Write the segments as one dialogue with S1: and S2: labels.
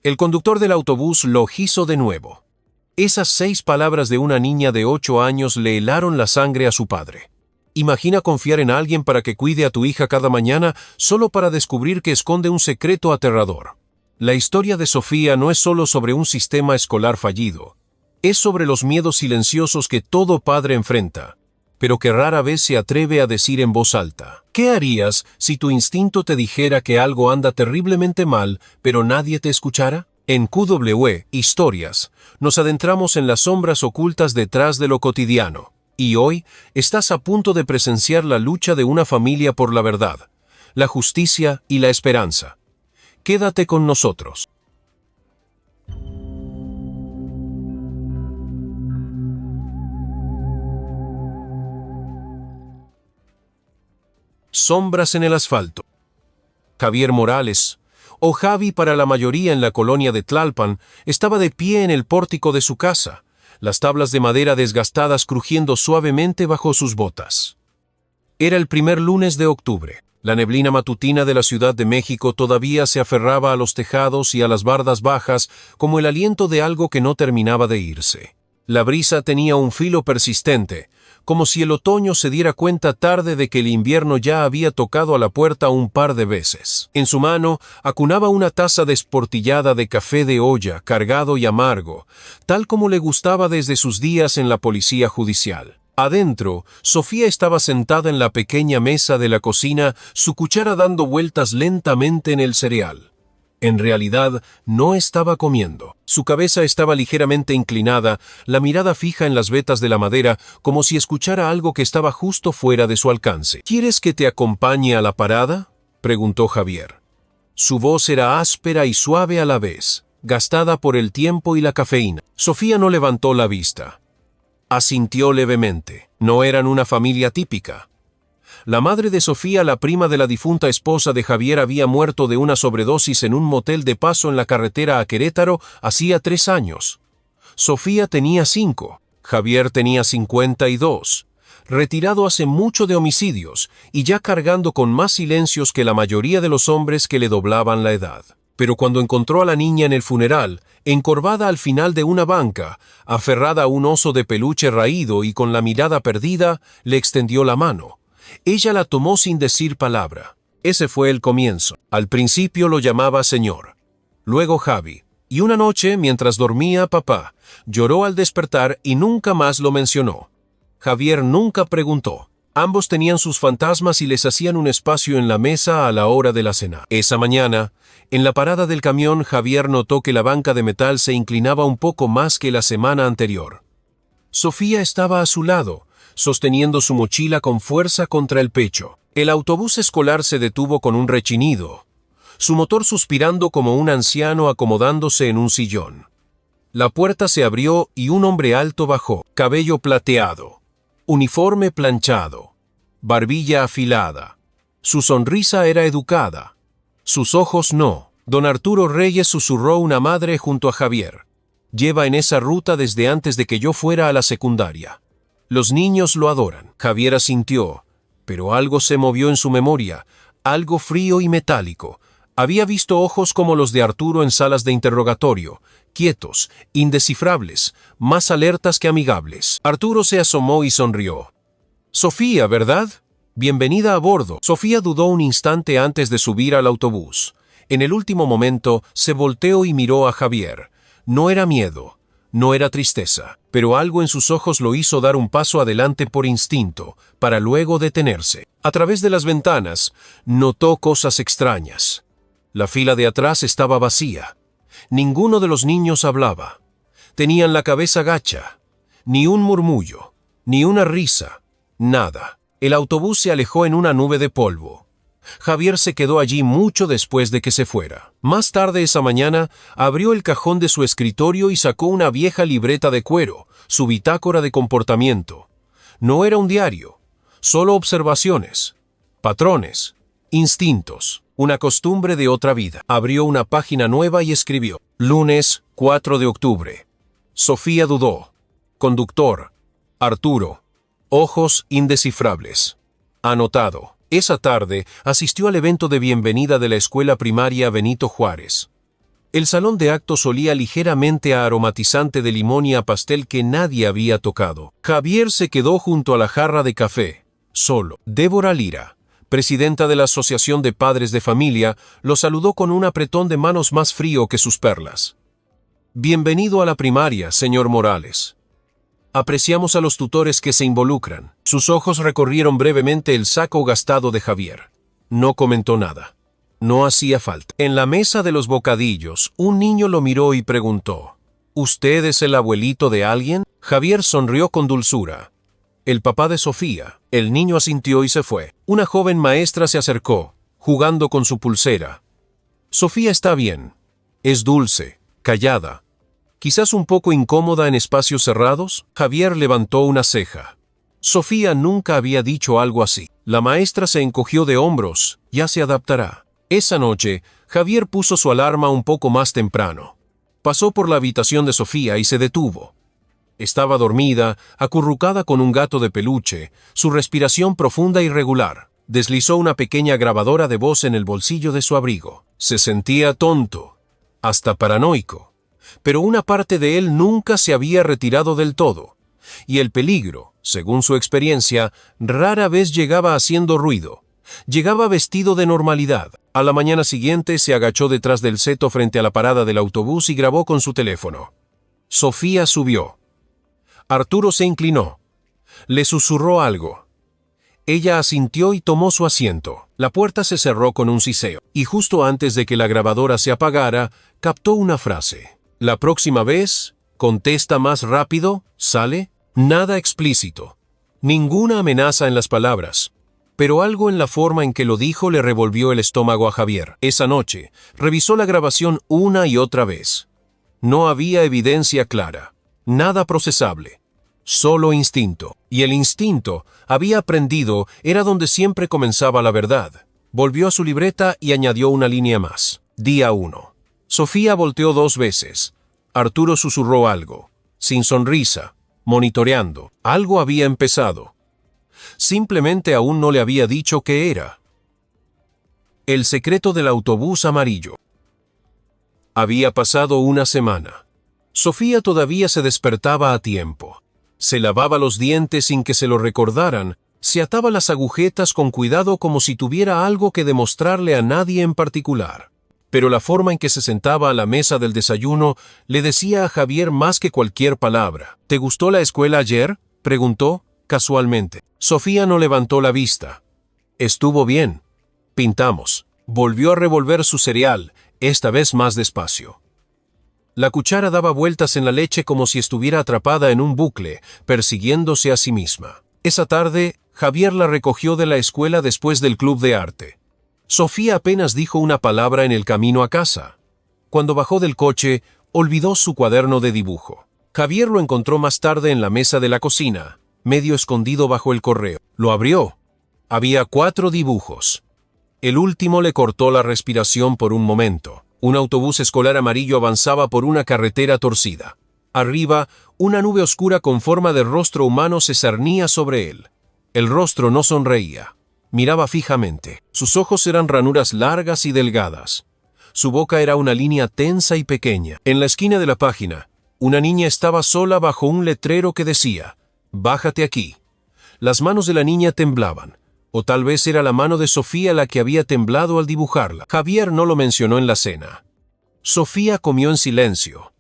S1: El conductor del autobús lo hizo de nuevo. Esas 6 palabras de una niña de 8 años le helaron la sangre a su padre. Imagina confiar en alguien para que cuide a tu hija cada mañana solo para descubrir que esconde un secreto aterrador. La historia de Sofía no es solo sobre un sistema escolar fallido. Es sobre los miedos silenciosos que todo padre enfrenta, pero que rara vez se atreve a decir en voz alta. ¿Qué harías si tu instinto te dijera que algo anda terriblemente mal, pero nadie te escuchara? En QW Historias, nos adentramos en las sombras ocultas detrás de lo cotidiano. Y hoy estás a punto de presenciar la lucha de una familia por la verdad, la justicia y la esperanza. Quédate con nosotros. Sombras en el asfalto. Javier Morales, o Javi para la mayoría en la colonia de Tlalpan, estaba de pie en el pórtico de su casa, las tablas de madera desgastadas crujiendo suavemente bajo sus botas. Era el primer lunes de octubre. La neblina matutina de la Ciudad de México todavía se aferraba a los tejados y a las bardas bajas como el aliento de algo que no terminaba de irse. La brisa tenía un filo persistente, como si el otoño se diera cuenta tarde de que el invierno ya había tocado a la puerta un par de veces. En su mano acunaba una taza desportillada de café de olla, cargado y amargo, tal como le gustaba desde sus días en la policía judicial. Adentro, Sofía estaba sentada en la pequeña mesa de la cocina, su cuchara dando vueltas lentamente en el cereal. En realidad, no estaba comiendo. Su cabeza estaba ligeramente inclinada, la mirada fija en las vetas de la madera, como si escuchara algo que estaba justo fuera de su alcance. ¿Quieres que te acompañe a la parada?, preguntó Javier. Su voz era áspera y suave a la vez, gastada por el tiempo y la cafeína. Sofía no levantó la vista. Asintió levemente. No eran una familia típica. La madre de Sofía, la prima de la difunta esposa de Javier, había muerto de una sobredosis en un motel de paso en la carretera a Querétaro hacía 3 años. Sofía tenía 5, Javier tenía 52, retirado hace mucho de homicidios y ya cargando con más silencios que la mayoría de los hombres que le doblaban la edad. Pero cuando encontró a la niña en el funeral, encorvada al final de una banca, aferrada a un oso de peluche raído y con la mirada perdida, le extendió la mano. Ella la tomó sin decir palabra. Ese fue el comienzo. Al principio lo llamaba señor, luego Javi, y una noche, mientras dormía papá, lloró al despertar y nunca más lo mencionó. Javier nunca preguntó. Ambos tenían sus fantasmas y les hacían un espacio en la mesa a la hora de la cena. Esa mañana, en la parada del camión, Javier notó que la banca de metal se inclinaba un poco más que la semana anterior. Sofía estaba a su lado, sosteniendo su mochila con fuerza contra el pecho. El autobús escolar se detuvo con un rechinido, su motor suspirando como un anciano acomodándose en un sillón. La puerta se abrió y un hombre alto bajó, cabello plateado, uniforme planchado, barbilla afilada. Su sonrisa era educada, sus ojos no. Don Arturo Reyes, susurró una madre junto a Javier. Lleva en esa ruta desde antes de que yo fuera a la secundaria. Los niños lo adoran. Javier asintió, pero algo se movió en su memoria, algo frío y metálico. Había visto ojos como los de Arturo en salas de interrogatorio, quietos, indescifrables, más alertas que amigables. Arturo se asomó y sonrió. Sofía, ¿verdad? Bienvenida a bordo. Sofía dudó un instante antes de subir al autobús. En el último momento se volteó y miró a Javier. No era miedo, no era tristeza, pero algo en sus ojos lo hizo dar un paso adelante por instinto, para luego detenerse. A través de las ventanas, notó cosas extrañas. La fila de atrás estaba vacía. Ninguno de los niños hablaba. Tenían la cabeza gacha. Ni un murmullo, ni una risa, nada. El autobús se alejó en una nube de polvo. Javier se quedó allí mucho después de que se fuera. Más tarde esa mañana, abrió el cajón de su escritorio y sacó una vieja libreta de cuero, su bitácora de comportamiento. No era un diario, solo observaciones, patrones, instintos, una costumbre de otra vida. Abrió una página nueva y escribió: lunes 4 de octubre. Sofía dudó. Conductor: Arturo. Ojos indescifrables. Anotado. Esa tarde asistió al evento de bienvenida de la escuela primaria Benito Juárez. El salón de actos olía ligeramente a aromatizante de limón y a pastel que nadie había tocado. Javier se quedó junto a la jarra de café, solo. Débora Lira, presidenta de la Asociación de Padres de Familia, lo saludó con un apretón de manos más frío que sus perlas. Bienvenido a la primaria, señor Morales. Apreciamos a los tutores que se involucran. Sus ojos recorrieron brevemente el saco gastado de Javier. No comentó nada. No hacía falta. En la mesa de los bocadillos, un niño lo miró y preguntó: ¿Usted es el abuelito de alguien? Javier sonrió con dulzura. El papá de Sofía. El niño asintió y se fue. Una joven maestra se acercó, jugando con su pulsera. Sofía está bien. Es dulce, callada. Quizás un poco incómoda en espacios cerrados. Javier levantó una ceja. Sofía nunca había dicho algo así. La maestra se encogió de hombros. Ya se adaptará. Esa noche, Javier puso su alarma un poco más temprano. Pasó por la habitación de Sofía y se detuvo. Estaba dormida, acurrucada con un gato de peluche, su respiración profunda y regular. Deslizó una pequeña grabadora de voz en el bolsillo de su abrigo. Se sentía tonto, hasta paranoico. Pero una parte de él nunca se había retirado del todo. Y el peligro, según su experiencia, rara vez llegaba haciendo ruido. Llegaba vestido de normalidad. A la mañana siguiente se agachó detrás del seto frente a la parada del autobús y grabó con su teléfono. Sofía subió. Arturo se inclinó. Le susurró algo. Ella asintió y tomó su asiento. La puerta se cerró con un siseo, y justo antes de que la grabadora se apagara, captó una frase. La próxima vez, contesta más rápido, ¿sale? Nada explícito. Ninguna amenaza en las palabras. Pero algo en la forma en que lo dijo le revolvió el estómago a Javier. Esa noche, revisó la grabación una y otra vez. No había evidencia clara, nada procesable, solo instinto. Y el instinto, había aprendido, era donde siempre comenzaba la verdad. Volvió a su libreta y añadió una línea más. Día 1. Sofía volteó 2 veces. Arturo susurró algo, sin sonrisa, monitoreando. Algo había empezado. Simplemente aún no le había dicho qué era. El secreto del autobús amarillo. Había pasado una semana. Sofía todavía se despertaba a tiempo. Se lavaba los dientes sin que se lo recordaran, se ataba las agujetas con cuidado como si tuviera algo que demostrarle a nadie en particular. Pero la forma en que se sentaba a la mesa del desayuno le decía a Javier más que cualquier palabra. ¿Te gustó la escuela ayer?, preguntó, casualmente. Sofía no levantó la vista. Estuvo bien. Pintamos. Volvió a revolver su cereal, esta vez más despacio. La cuchara daba vueltas en la leche como si estuviera atrapada en un bucle, persiguiéndose a sí misma. Esa tarde, Javier la recogió de la escuela después del club de arte. Sofía apenas dijo una palabra en el camino a casa. Cuando bajó del coche, olvidó su cuaderno de dibujo. Javier lo encontró más tarde en la mesa de la cocina, medio escondido bajo el correo. Lo abrió. Había 4 dibujos. El último le cortó la respiración por un momento. Un autobús escolar amarillo avanzaba por una carretera torcida. Arriba, una nube oscura con forma de rostro humano se cernía sobre él. El rostro no sonreía. Miraba fijamente. Sus ojos eran ranuras largas y delgadas. Su boca era una línea tensa y pequeña. En la esquina de la página, una niña estaba sola bajo un letrero que decía: «Bájate aquí». Las manos de la niña temblaban. O tal vez era la mano de Sofía la que había temblado al dibujarla. Javier no lo mencionó en la cena. Sofía comió en silencio.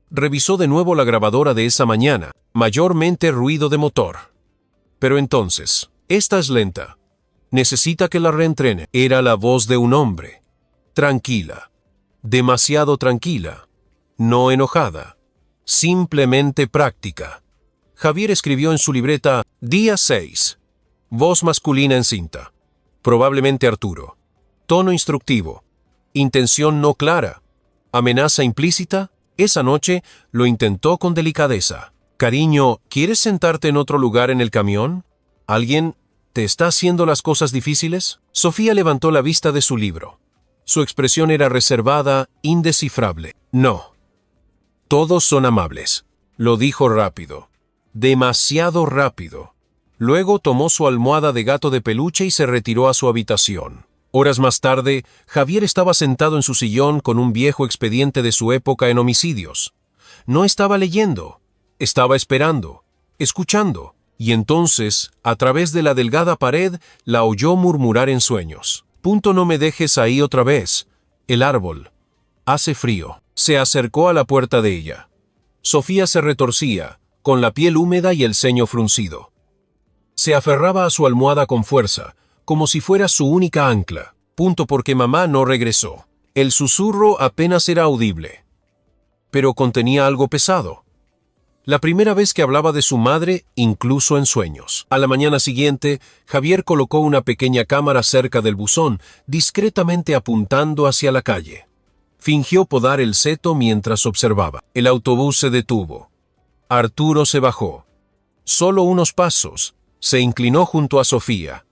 S1: Revisó de nuevo la grabadora de esa mañana, mayormente ruido de motor. Pero entonces, esta es lenta. Necesita que la reentrene. Era la voz de un hombre. Tranquila. Demasiado tranquila. No enojada. Simplemente práctica. Javier escribió en su libreta: Día 6. Voz masculina en cinta. Probablemente Arturo. Tono instructivo. Intención no clara. Amenaza implícita. Esa noche lo intentó con delicadeza. Cariño, ¿quieres sentarte en otro lugar en el camión? ¿Alguien te está haciendo las cosas difíciles? Sofía levantó la vista de su libro. Su expresión era reservada, indescifrable. No. Todos son amables. Lo dijo rápido. Demasiado rápido. Luego tomó su almohada de gato de peluche y se retiró a su habitación. Horas más tarde, Javier estaba sentado en su sillón con un viejo expediente de su época en homicidios. No estaba leyendo, estaba esperando, escuchando, y entonces, a través de la delgada pared, la oyó murmurar en sueños. No me dejes ahí otra vez. El árbol. Hace frío. Se acercó a la puerta de ella. Sofía se retorcía, con la piel húmeda y el ceño fruncido. Se aferraba a su almohada con fuerza, como si fuera su única ancla. Porque mamá no regresó. El susurro apenas era audible, pero contenía algo pesado. La primera vez que hablaba de su madre, incluso en sueños. A la mañana siguiente, Javier colocó una pequeña cámara cerca del buzón, discretamente apuntando hacia la calle. Fingió podar el seto mientras observaba. El autobús se detuvo. Arturo se bajó. Solo unos pasos. Se inclinó junto a Sofía.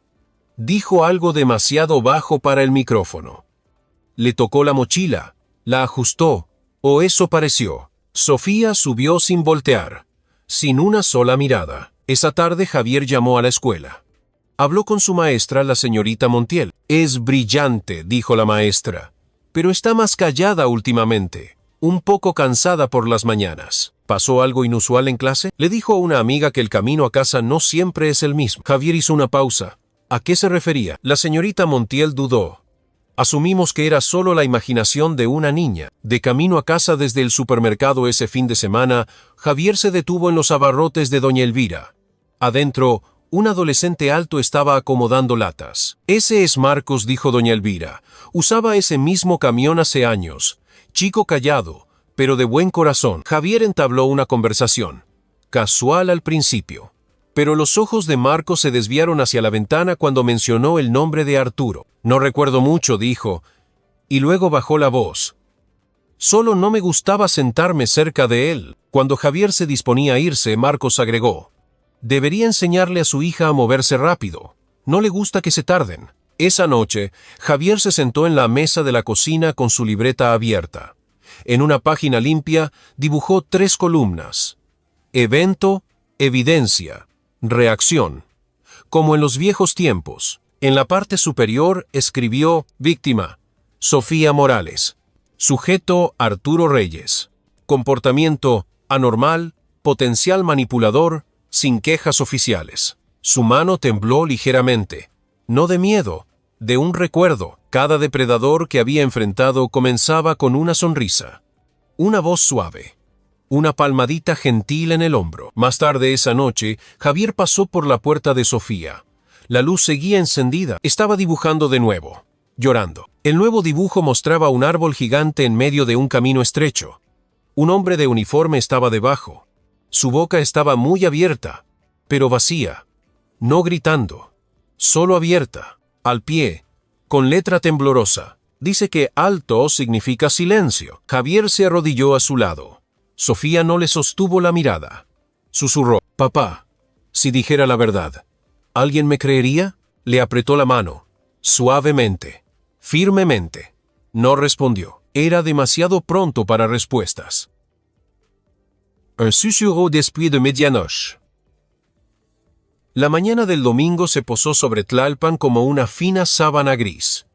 S1: Dijo algo demasiado bajo para el micrófono. Le tocó la mochila, la ajustó, o eso pareció. Sofía subió sin voltear, sin una sola mirada. Esa tarde Javier llamó a la escuela. Habló con su maestra, la señorita Montiel. Es brillante, dijo la maestra, pero está más callada últimamente, un poco cansada por las mañanas. ¿Pasó algo inusual en clase? Le dijo a una amiga que el camino a casa no siempre es el mismo. Javier hizo una pausa. ¿A qué se refería? La señorita Montiel dudó. Asumimos que era solo la imaginación de una niña. De camino a casa desde el supermercado ese fin de semana, Javier se detuvo en los abarrotes de doña Elvira. Adentro, un adolescente alto estaba acomodando latas. Ese es Marcos, dijo doña Elvira. Usaba ese mismo camión hace años. Chico callado, pero de buen corazón. Javier entabló una conversación. Casual al principio. Pero los ojos de Marcos se desviaron hacia la ventana cuando mencionó el nombre de Arturo. No recuerdo mucho, dijo, y luego bajó la voz. Solo no me gustaba sentarme cerca de él. Cuando Javier se disponía a irse, Marcos agregó. Debería enseñarle a su hija a moverse rápido. No le gusta que se tarden. Esa noche, Javier se sentó en la mesa de la cocina con su libreta abierta. En una página limpia, dibujó 3 columnas. Evento, evidencia, reacción. Como en los viejos tiempos. En la parte superior escribió víctima, Sofía Morales. Sujeto, Arturo Reyes. Comportamiento, anormal, potencial manipulador, sin quejas oficiales. Su mano tembló ligeramente. No de miedo, de un recuerdo. Cada depredador que había enfrentado comenzaba con una sonrisa. Una voz suave. Una palmadita gentil en el hombro. Más tarde esa noche, Javier pasó por la puerta de Sofía. La luz seguía encendida. Estaba dibujando de nuevo, llorando. El nuevo dibujo mostraba un árbol gigante en medio de un camino estrecho. Un hombre de uniforme estaba debajo. Su boca estaba muy abierta, pero vacía. No gritando, solo abierta, al pie, con letra temblorosa. Dice que alto significa silencio. Javier se arrodilló a su lado. Sofía no le sostuvo la mirada. Susurró, papá, si dijera la verdad, ¿alguien me creería? Le apretó la mano, suavemente, firmemente. No respondió. Era demasiado pronto para respuestas. Un susurro después de medianoche. La mañana del domingo se posó sobre Tlalpan como una fina sábana gris.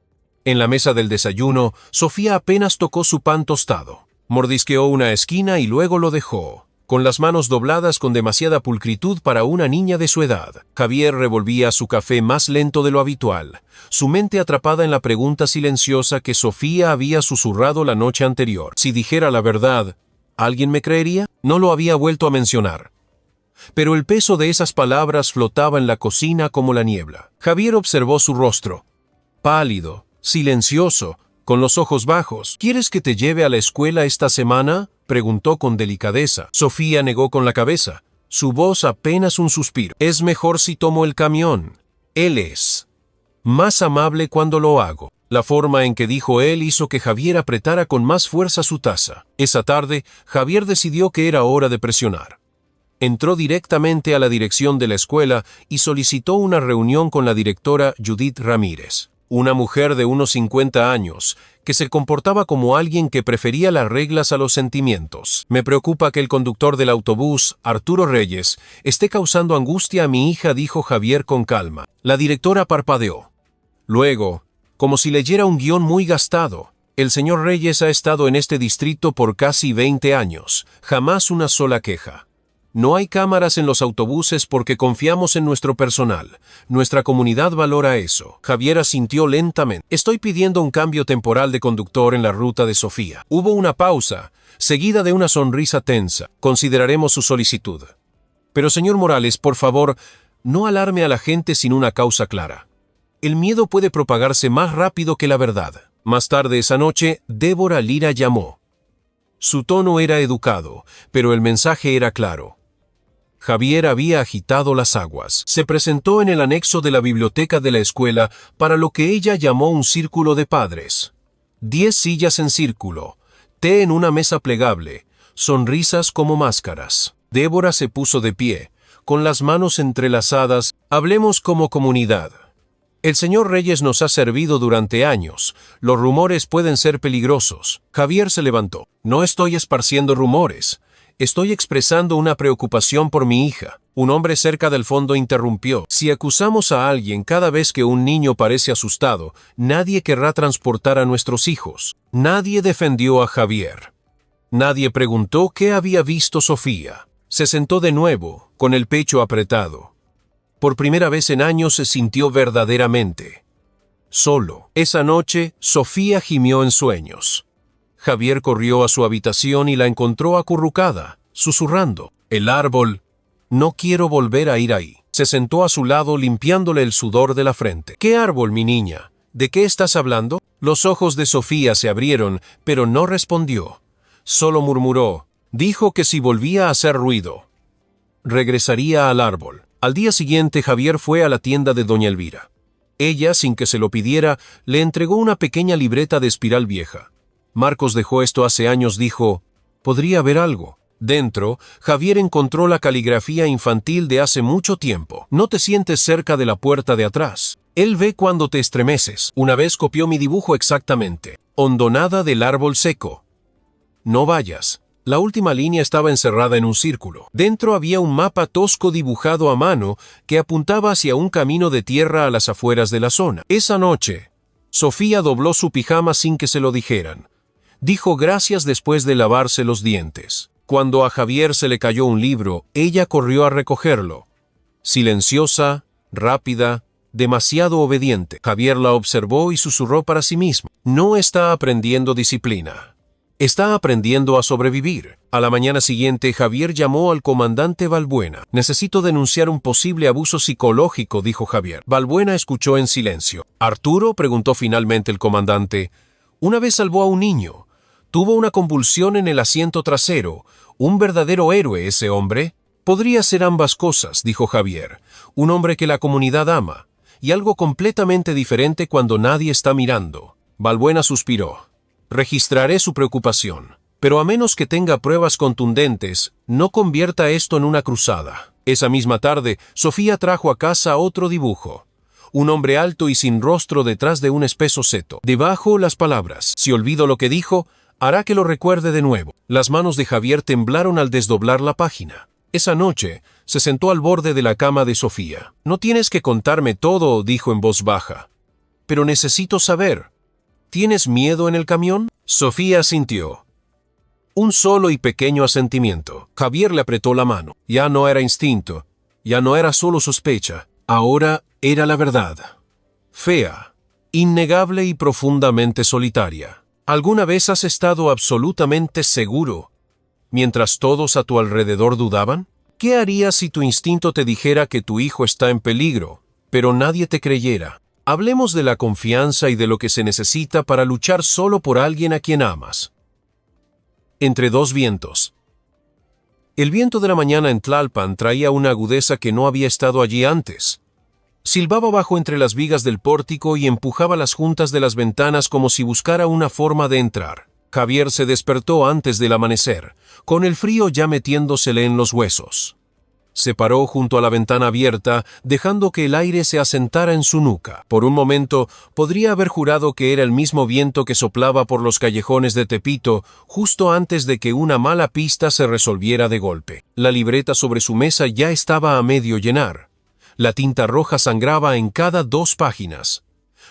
S1: En la mesa del desayuno, Sofía apenas tocó su pan tostado. Mordisqueó una esquina y luego lo dejó, con las manos dobladas con demasiada pulcritud para una niña de su edad. Javier revolvía su café más lento de lo habitual, su mente atrapada en la pregunta silenciosa que Sofía había susurrado la noche anterior. Si dijera la verdad, ¿alguien me creería? No lo había vuelto a mencionar. Pero el peso de esas palabras flotaba en la cocina como la niebla. Javier observó su rostro, pálido, silencioso, con los ojos bajos. ¿Quieres que te lleve a la escuela esta semana?, preguntó con delicadeza. Sofía negó con la cabeza, su voz apenas un suspiro. Es mejor si tomo el camión. Él es más amable cuando lo hago. La forma en que dijo él hizo que Javier apretara con más fuerza su taza. Esa tarde, Javier decidió que era hora de presionar. Entró directamente a la dirección de la escuela y solicitó una reunión con la directora Judith Ramírez, una mujer de unos 50 años, que se comportaba como alguien que prefería las reglas a los sentimientos. Me preocupa que el conductor del autobús, Arturo Reyes, esté causando angustia a mi hija, dijo Javier con calma. La directora parpadeó. Luego, como si leyera un guión muy gastado. El señor Reyes ha estado en este distrito por casi 20 años, jamás una sola queja. No hay cámaras en los autobuses porque confiamos en nuestro personal. Nuestra comunidad valora eso. Javier asintió lentamente. Estoy pidiendo un cambio temporal de conductor en la ruta de Sofía. Hubo una pausa, seguida de una sonrisa tensa. Consideraremos su solicitud. Pero señor Morales, por favor, no alarme a la gente sin una causa clara. El miedo puede propagarse más rápido que la verdad. Más tarde esa noche, Débora Lira llamó. Su tono era educado, pero el mensaje era claro. Javier había agitado las aguas. Se presentó en el anexo de la biblioteca de la escuela para lo que ella llamó un círculo de padres. 10 sillas en círculo, té en una mesa plegable, sonrisas como máscaras. Débora se puso de pie, con las manos entrelazadas. Hablemos como comunidad. El señor Reyes nos ha servido durante años. Los rumores pueden ser peligrosos. Javier se levantó. No estoy esparciendo rumores. Estoy expresando una preocupación por mi hija. Un hombre cerca del fondo interrumpió. Si acusamos a alguien cada vez que un niño parece asustado, nadie querrá transportar a nuestros hijos. Nadie defendió a Javier. Nadie preguntó qué había visto Sofía. Se sentó de nuevo, con el pecho apretado. Por primera vez en años se sintió verdaderamente solo. Esa noche, Sofía gimió en sueños. Javier corrió a su habitación y la encontró acurrucada, susurrando. El árbol. No quiero volver a ir ahí. Se sentó a su lado limpiándole el sudor de la frente. ¿Qué árbol, mi niña? ¿De qué estás hablando? Los ojos de Sofía se abrieron, pero no respondió. Solo murmuró. Dijo que si volvía a hacer ruido, regresaría al árbol. Al día siguiente, Javier fue a la tienda de doña Elvira. Ella, sin que se lo pidiera, le entregó una pequeña libreta de espiral vieja. Marcos dejó esto hace años, dijo. ¿Podría haber algo? Dentro, Javier encontró la caligrafía infantil de hace mucho tiempo. No te sientes cerca de la puerta de atrás. Él ve cuando te estremeces. Una vez copió mi dibujo exactamente. Hondonada del árbol seco. No vayas. La última línea estaba encerrada en un círculo. Dentro había un mapa tosco dibujado a mano que apuntaba hacia un camino de tierra a las afueras de la zona. Esa noche, Sofía dobló su pijama sin que se lo dijeran. Dijo gracias después de lavarse los dientes. Cuando a Javier se le cayó un libro, ella corrió a recogerlo. Silenciosa, rápida, demasiado obediente. Javier la observó y susurró para sí mismo. No está aprendiendo disciplina. Está aprendiendo a sobrevivir. A la mañana siguiente, Javier llamó al comandante Balbuena. Necesito denunciar un posible abuso psicológico, dijo Javier. Balbuena escuchó en silencio. ¿Arturo?, preguntó finalmente el comandante. Una vez salvó a un niño. Tuvo una convulsión en el asiento trasero. ¿Un verdadero héroe ese hombre? Podría ser ambas cosas, dijo Javier. Un hombre que la comunidad ama. Y algo completamente diferente cuando nadie está mirando. Balbuena suspiró. Registraré su preocupación, pero a menos que tenga pruebas contundentes, no convierta esto en una cruzada. Esa misma tarde, Sofía trajo a casa otro dibujo. Un hombre alto y sin rostro detrás de un espeso seto. Debajo las palabras, si olvido lo que dijo, hará que lo recuerde de nuevo. Las manos de Javier temblaron al desdoblar la página. Esa noche, se sentó al borde de la cama de Sofía. No tienes que contarme todo, dijo en voz baja. Pero necesito saber. ¿Tienes miedo en el camión? Sofía asintió. Un solo y pequeño asentimiento. Javier le apretó la mano. Ya no era instinto. Ya no era solo sospecha. Ahora era la verdad. Fea, innegable y profundamente solitaria. ¿Alguna vez has estado absolutamente seguro, mientras todos a tu alrededor dudaban? ¿Qué harías si tu instinto te dijera que tu hijo está en peligro, pero nadie te creyera? Hablemos de la confianza y de lo que se necesita para luchar solo por alguien a quien amas. Entre dos vientos. El viento de la mañana en Tlalpan traía una agudeza que no había estado allí antes. Silbaba bajo entre las vigas del pórtico y empujaba las juntas de las ventanas como si buscara una forma de entrar. Javier se despertó antes del amanecer, con el frío ya metiéndosele en los huesos. Se paró junto a la ventana abierta, dejando que el aire se asentara en su nuca. Por un momento, podría haber jurado que era el mismo viento que soplaba por los callejones de Tepito, justo antes de que una mala pista se resolviera de golpe. La libreta sobre su mesa ya estaba a medio llenar. La tinta roja sangraba en cada 2 páginas.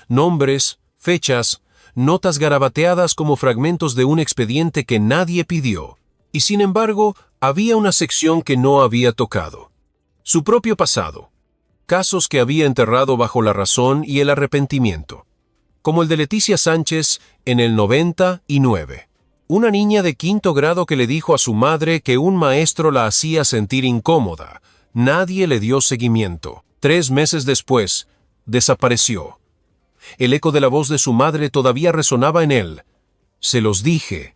S1: Nombres, fechas, notas garabateadas como fragmentos de un expediente que nadie pidió. Y sin embargo, había una sección que no había tocado. Su propio pasado. Casos que había enterrado bajo la razón y el arrepentimiento. Como el de Leticia Sánchez en el 99. Una niña de 5º grado que le dijo a su madre que un maestro la hacía sentir incómoda. Nadie le dio seguimiento. 3 meses después, desapareció. El eco de la voz de su madre todavía resonaba en él. Se los dije.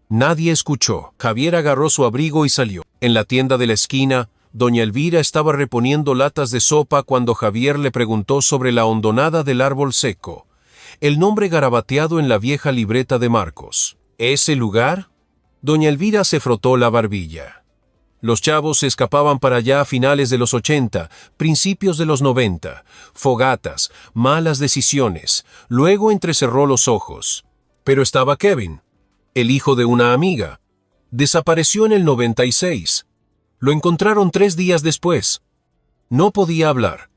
S1: Nadie escuchó. Javier agarró su abrigo y salió. En la tienda de la esquina, doña Elvira estaba reponiendo latas de sopa cuando Javier le preguntó sobre la hondonada del árbol seco. El nombre garabateado en la vieja libreta de Marcos. ¿Ese lugar? Doña Elvira se frotó la barbilla. Los chavos se escapaban para allá a finales de los 80, principios de los 90. Fogatas, malas decisiones. Luego entrecerró los ojos. Pero estaba Kevin, el hijo de una amiga. Desapareció en el 96. Lo encontraron 3 días después. No podía hablar.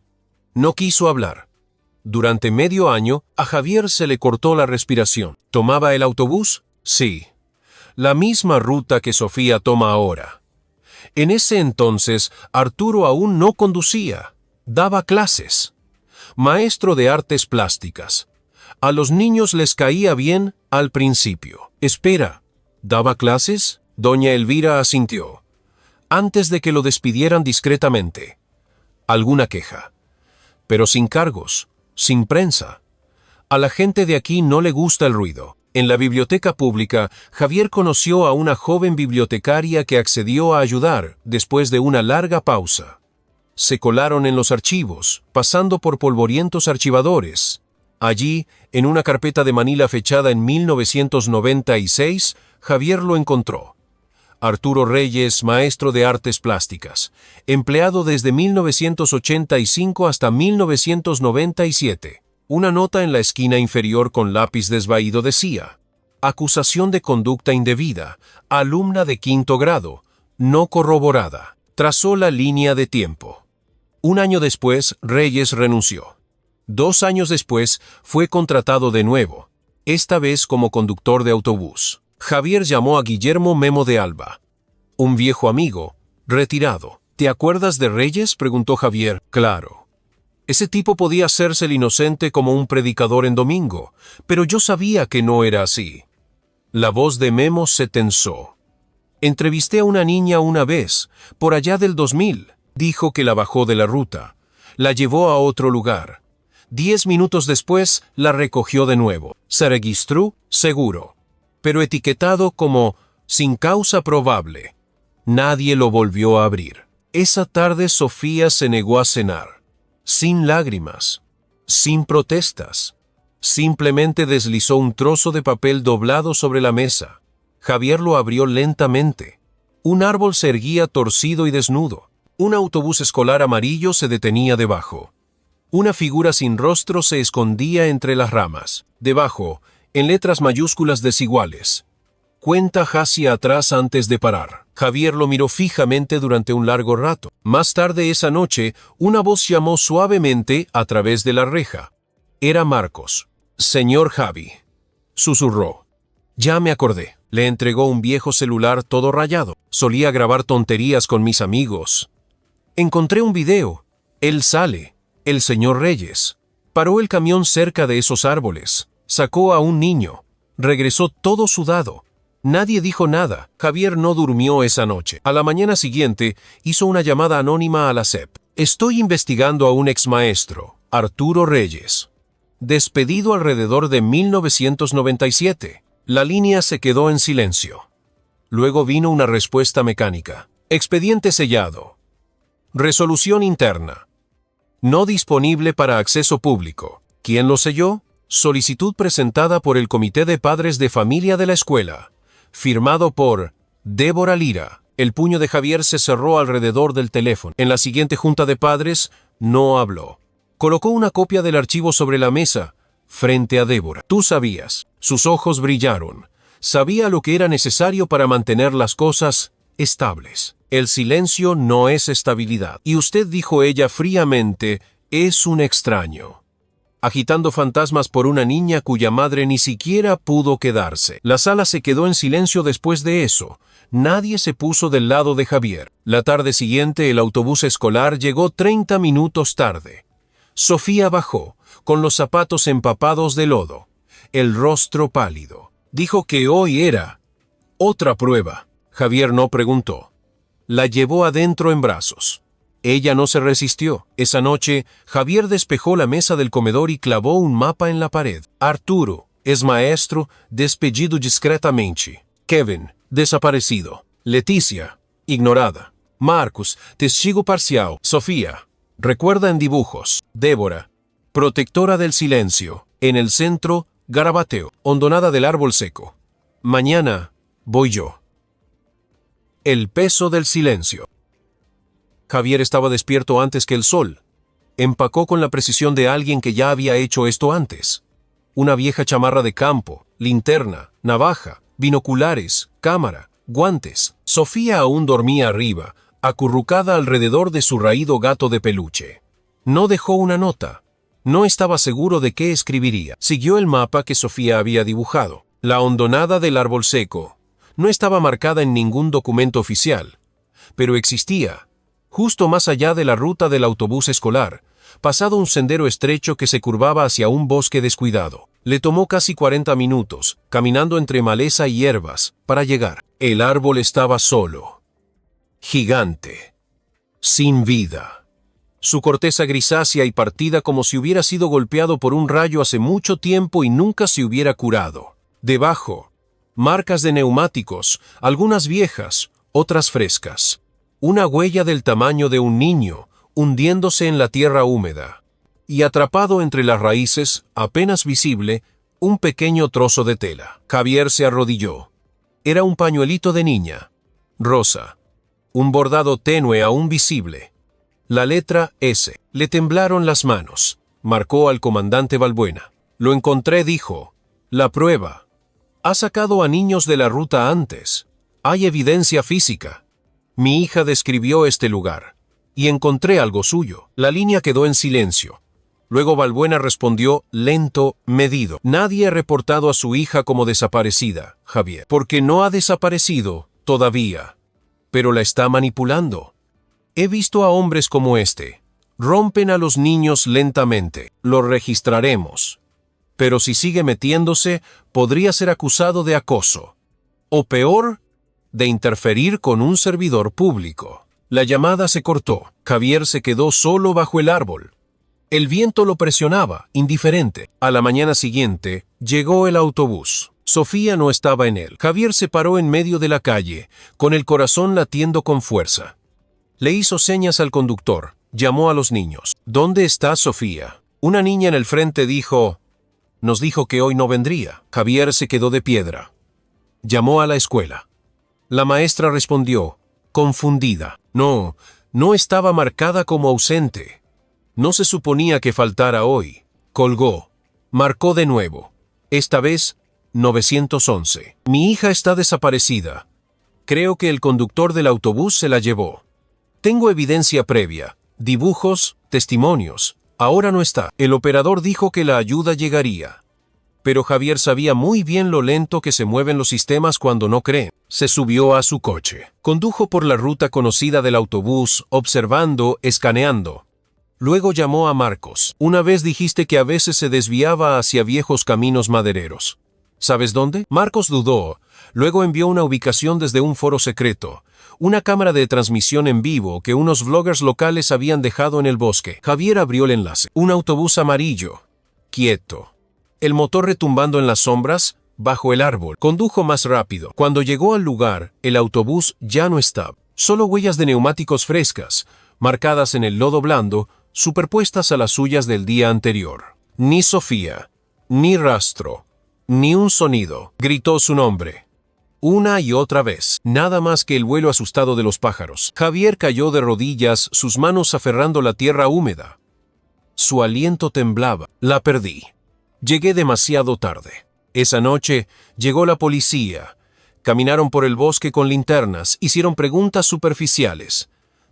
S1: No quiso hablar. Durante medio año, a Javier se le cortó la respiración. ¿Tomaba el autobús? Sí. La misma ruta que Sofía toma ahora. En ese entonces, Arturo aún no conducía. Daba clases. Maestro de artes plásticas. A los niños les caía bien al principio. Espera, ¿daba clases? Doña Elvira asintió. Antes de que lo despidieran discretamente. ¿Alguna queja? Pero sin cargos, sin prensa. A la gente de aquí no le gusta el ruido. En la biblioteca pública, Javier conoció a una joven bibliotecaria que accedió a ayudar después de una larga pausa. Se colaron en los archivos, pasando por polvorientos archivadores. Allí, en una carpeta de Manila fechada en 1996, Javier lo encontró. Arturo Reyes, maestro de artes plásticas, empleado desde 1985 hasta 1997. Una nota en la esquina inferior con lápiz desvaído decía: acusación de conducta indebida, alumna de 5º grado, no corroborada. Trazó la línea de tiempo. 1 año después, Reyes renunció. 2 años después, fue contratado de nuevo, esta vez como conductor de autobús. Javier llamó a Guillermo Memo de Alba, un viejo amigo, retirado. ¿Te acuerdas de Reyes?, preguntó Javier. Claro. Ese tipo podía hacerse el inocente como un predicador en domingo, pero yo sabía que no era así. La voz de Memo se tensó. Entrevisté a una niña una vez, por allá del 2000. Dijo que la bajó de la ruta. La llevó a otro lugar. 10 minutos después, la recogió de nuevo. Se registró, seguro, pero etiquetado como sin causa probable. Nadie lo volvió a abrir. Esa tarde Sofía se negó a cenar. Sin lágrimas, sin protestas. Simplemente deslizó un trozo de papel doblado sobre la mesa. Javier lo abrió lentamente. Un árbol se erguía torcido y desnudo. Un autobús escolar amarillo se detenía debajo. Una figura sin rostro se escondía entre las ramas. Debajo, en letras mayúsculas desiguales: cuenta hacia atrás antes de parar. Javier lo miró fijamente durante un largo rato. Más tarde esa noche, una voz llamó suavemente a través de la reja. Era Marcos. Señor Javi, susurró. Ya me acordé. Le entregó un viejo celular todo rayado. Solía grabar tonterías con mis amigos. Encontré un video. Él sale. El señor Reyes. Paró el camión cerca de esos árboles. Sacó a un niño. Regresó todo sudado. Nadie dijo nada. Javier no durmió esa noche. A la mañana siguiente, hizo una llamada anónima a la SEP. Estoy investigando a un exmaestro, Arturo Reyes. Despedido alrededor de 1997. La línea se quedó en silencio. Luego vino una respuesta mecánica. Expediente sellado. Resolución interna. No disponible para acceso público. ¿Quién lo selló? Solicitud presentada por el Comité de Padres de Familia de la escuela. Firmado por Débora Lira. El puño de Javier se cerró alrededor del teléfono. En la siguiente junta de padres, no habló. Colocó una copia del archivo sobre la mesa, frente a Débora. Tú sabías. Sus ojos brillaron. Sabía lo que era necesario para mantener las cosas estables. El silencio no es estabilidad. Y usted, dijo ella fríamente, es un extraño. agitando fantasmas por una niña cuya madre ni siquiera pudo quedarse. La sala se quedó en silencio después de eso. Nadie se puso del lado de Javier. La tarde siguiente el autobús escolar llegó 30 minutos tarde. Sofía bajó, con los zapatos empapados de lodo, el rostro pálido. Dijo que hoy era otra prueba. Javier no preguntó. La llevó adentro en brazos. Ella no se resistió. Esa noche, Javier despejó la mesa del comedor y clavó un mapa en la pared. Arturo, ex-maestro, despedido discretamente. Kevin, desaparecido. Leticia, ignorada. Marcus, testigo parcial. Sofía, recuerda en dibujos. Débora, protectora del silencio. En el centro, garabateo. Hondonada del árbol seco. Mañana, voy yo. El peso del silencio. Javier estaba despierto antes que el sol. Empacó con la precisión de alguien que ya había hecho esto antes. Una vieja chamarra de campo, linterna, navaja, binoculares, cámara, guantes. Sofía aún dormía arriba, acurrucada alrededor de su raído gato de peluche. No dejó una nota. No estaba seguro de qué escribiría. Siguió el mapa que Sofía había dibujado. La hondonada del árbol seco. No estaba marcada en ningún documento oficial, pero existía. Justo más allá de la ruta del autobús escolar, pasado un sendero estrecho que se curvaba hacia un bosque descuidado. Le tomó casi 40 minutos, caminando entre maleza y hierbas, para llegar. El árbol estaba solo. Gigante. Sin vida. Su corteza grisácea y partida como si hubiera sido golpeado por un rayo hace mucho tiempo y nunca se hubiera curado. Debajo, marcas de neumáticos, algunas viejas, otras frescas. Una huella del tamaño de un niño, hundiéndose en la tierra húmeda. Y atrapado entre las raíces, apenas visible, un pequeño trozo de tela. Javier se arrodilló. Era un pañuelito de niña. Rosa. Un bordado tenue aún visible. La letra S. Le temblaron las manos. Marcó al comandante Balbuena. Lo encontré, dijo. La prueba. Ha sacado a niños de la ruta antes. Hay evidencia física. Mi hija describió este lugar, y encontré algo suyo. La línea quedó en silencio. Luego Balbuena respondió, lento, medido. Nadie ha reportado a su hija como desaparecida, Javier, porque no ha desaparecido todavía, pero la está manipulando. He visto a hombres como este. Rompen a los niños lentamente. Lo registraremos. Pero si sigue metiéndose, podría ser acusado de acoso. O peor, de interferir con un servidor público. La llamada se cortó. Javier se quedó solo bajo el árbol. El viento lo presionaba, indiferente. A la mañana siguiente, llegó el autobús. Sofía no estaba en él. Javier se paró en medio de la calle, con el corazón latiendo con fuerza. Le hizo señas al conductor. Llamó a los niños. ¿Dónde está Sofía? Una niña en el frente dijo... Nos dijo que hoy no vendría. Javier se quedó de piedra. Llamó a la escuela. La maestra respondió, confundida. No estaba marcada como ausente. No se suponía que faltara hoy. Colgó. Marcó de nuevo. Esta vez, 911. Mi hija está desaparecida. Creo que el conductor del autobús se la llevó. Tengo evidencia previa, dibujos, testimonios. Ahora no está. El operador dijo que la ayuda llegaría. Pero Javier sabía muy bien lo lento que se mueven los sistemas cuando no creen. Se subió a su coche. Condujo por la ruta conocida del autobús, observando, escaneando. Luego llamó a Marcos. Una vez dijiste que a veces se desviaba hacia viejos caminos madereros. ¿Sabes dónde? Marcos dudó. Luego envió una ubicación desde un foro secreto. Una cámara de transmisión en vivo que unos vloggers locales habían dejado en el bosque. Javier abrió el enlace. Un autobús amarillo. Quieto. El motor retumbando en las sombras, bajo el árbol. Condujo más rápido. Cuando llegó al lugar, el autobús ya no estaba. Solo huellas de neumáticos frescas, marcadas en el lodo blando, superpuestas a las suyas del día anterior. Ni Sofía, ni rastro, ni un sonido. Gritó su nombre. Una y otra vez. Nada más que el vuelo asustado de los pájaros. Javier cayó de rodillas, sus manos aferrando la tierra húmeda. Su aliento temblaba. La perdí. Llegué demasiado tarde. Esa noche llegó la policía. Caminaron por el bosque con linternas, hicieron preguntas superficiales.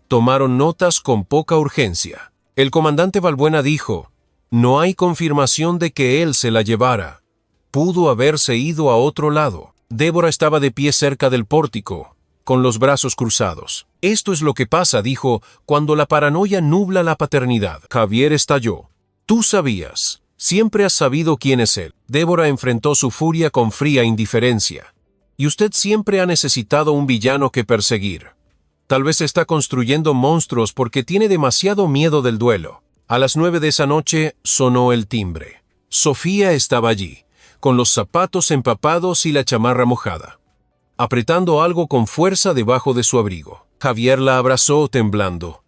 S1: Tomaron notas con poca urgencia. El comandante Balbuena dijo, No hay confirmación de que él se la llevara. Pudo haberse ido a otro lado. Débora estaba de pie cerca del pórtico, con los brazos cruzados. Esto es lo que pasa, dijo, cuando la paranoia nubla la paternidad. Javier estalló. Tú sabías. Siempre has sabido quién es él. Débora enfrentó su furia con fría indiferencia. Y usted siempre ha necesitado un villano que perseguir. Tal vez está construyendo monstruos porque tiene demasiado miedo del duelo. A las 9 de esa noche sonó el timbre. Sofía estaba allí, con los zapatos empapados y la chamarra mojada, apretando algo con fuerza debajo de su abrigo. Javier la abrazó temblando.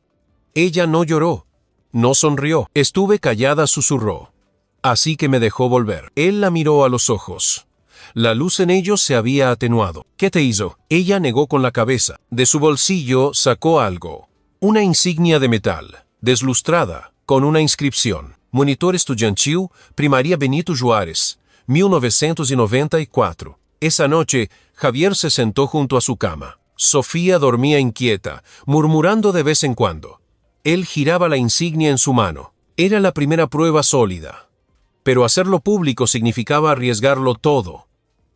S1: Ella no lloró, no sonrió. Estuve callada, susurró. Así que me dejó volver. Él la miró a los ojos. La luz en ellos se había atenuado. ¿Qué te hizo? Ella negó con la cabeza. De su bolsillo sacó algo. Una insignia de metal, deslustrada, con una inscripción. Monitor estudiantil, Primaria Benito Juárez, 1994. Esa noche, Javier se sentó junto a su cama. Sofía dormía inquieta, murmurando de vez en cuando. Él giraba la insignia en su mano. Era la primera prueba sólida. Pero hacerlo público significaba arriesgarlo todo.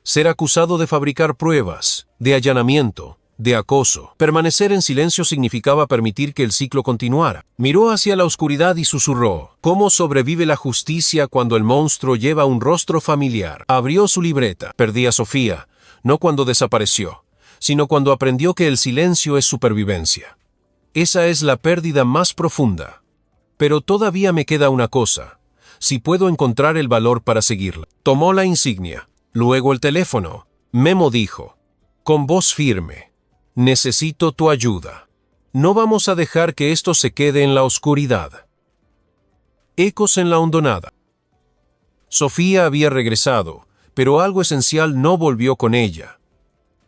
S1: Ser acusado de fabricar pruebas, de allanamiento, de acoso. Permanecer en silencio significaba permitir que el ciclo continuara. Miró hacia la oscuridad y susurró. ¿Cómo sobrevive la justicia cuando el monstruo lleva un rostro familiar? Abrió su libreta. Perdí a Sofía, no cuando desapareció, sino cuando aprendió que el silencio es supervivencia. Esa es la pérdida más profunda. Pero todavía me queda una cosa. Si puedo encontrar el valor para seguirla. Tomó la insignia, luego el teléfono. Memo dijo, con voz firme, necesito tu ayuda. No vamos a dejar que esto se quede en la oscuridad. Ecos en la hondonada. Sofía había regresado, pero algo esencial no volvió con ella.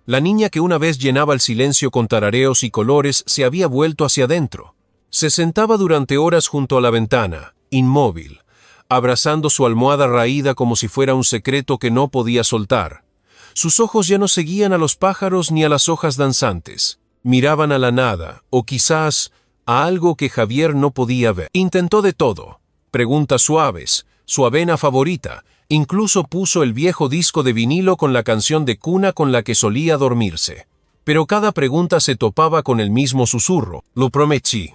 S1: La niña que una vez llenaba el silencio con tarareos y colores se había vuelto hacia adentro. Se sentaba durante horas junto a la ventana, inmóvil, abrazando su almohada raída como si fuera un secreto que no podía soltar. Sus ojos ya no seguían a los pájaros ni a las hojas danzantes. Miraban a la nada, o quizás a algo que Javier no podía ver. Intentó de todo. Preguntas suaves, su avena favorita. Incluso puso el viejo disco de vinilo con la canción de cuna con la que solía dormirse. Pero cada pregunta se topaba con el mismo susurro. Lo prometí.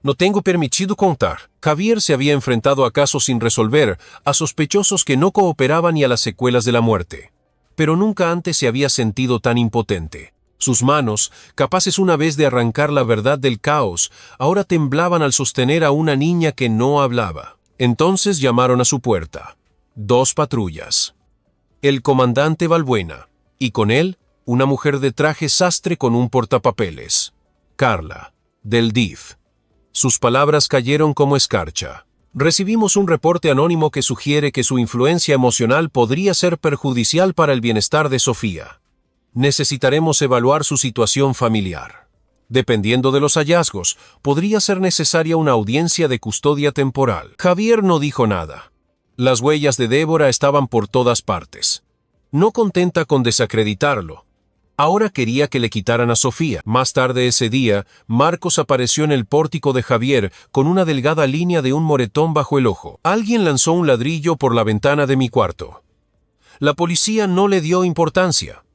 S1: No tengo permitido contar. Javier se había enfrentado a casos sin resolver, a sospechosos que no cooperaban y a las secuelas de la muerte. Pero nunca antes se había sentido tan impotente. Sus manos, capaces una vez de arrancar la verdad del caos, ahora temblaban al sostener a una niña que no hablaba. Entonces llamaron a su puerta. 2 patrullas. El comandante Balbuena, y con él, una mujer de traje sastre con un portapapeles. Carla, del DIF. Sus palabras cayeron como escarcha. Recibimos un reporte anónimo que sugiere que su influencia emocional podría ser perjudicial para el bienestar de Sofía. Necesitaremos evaluar su situación familiar. Dependiendo de los hallazgos, podría ser necesaria una audiencia de custodia temporal. Javier no dijo nada. Las huellas de Débora estaban por todas partes. No contenta con desacreditarlo, ahora quería que le quitaran a Sofía. Más tarde ese día, Marcos apareció en el pórtico de Javier con una delgada línea de un moretón bajo el ojo. Alguien lanzó un ladrillo por la ventana de mi cuarto. La policía no le dio importancia.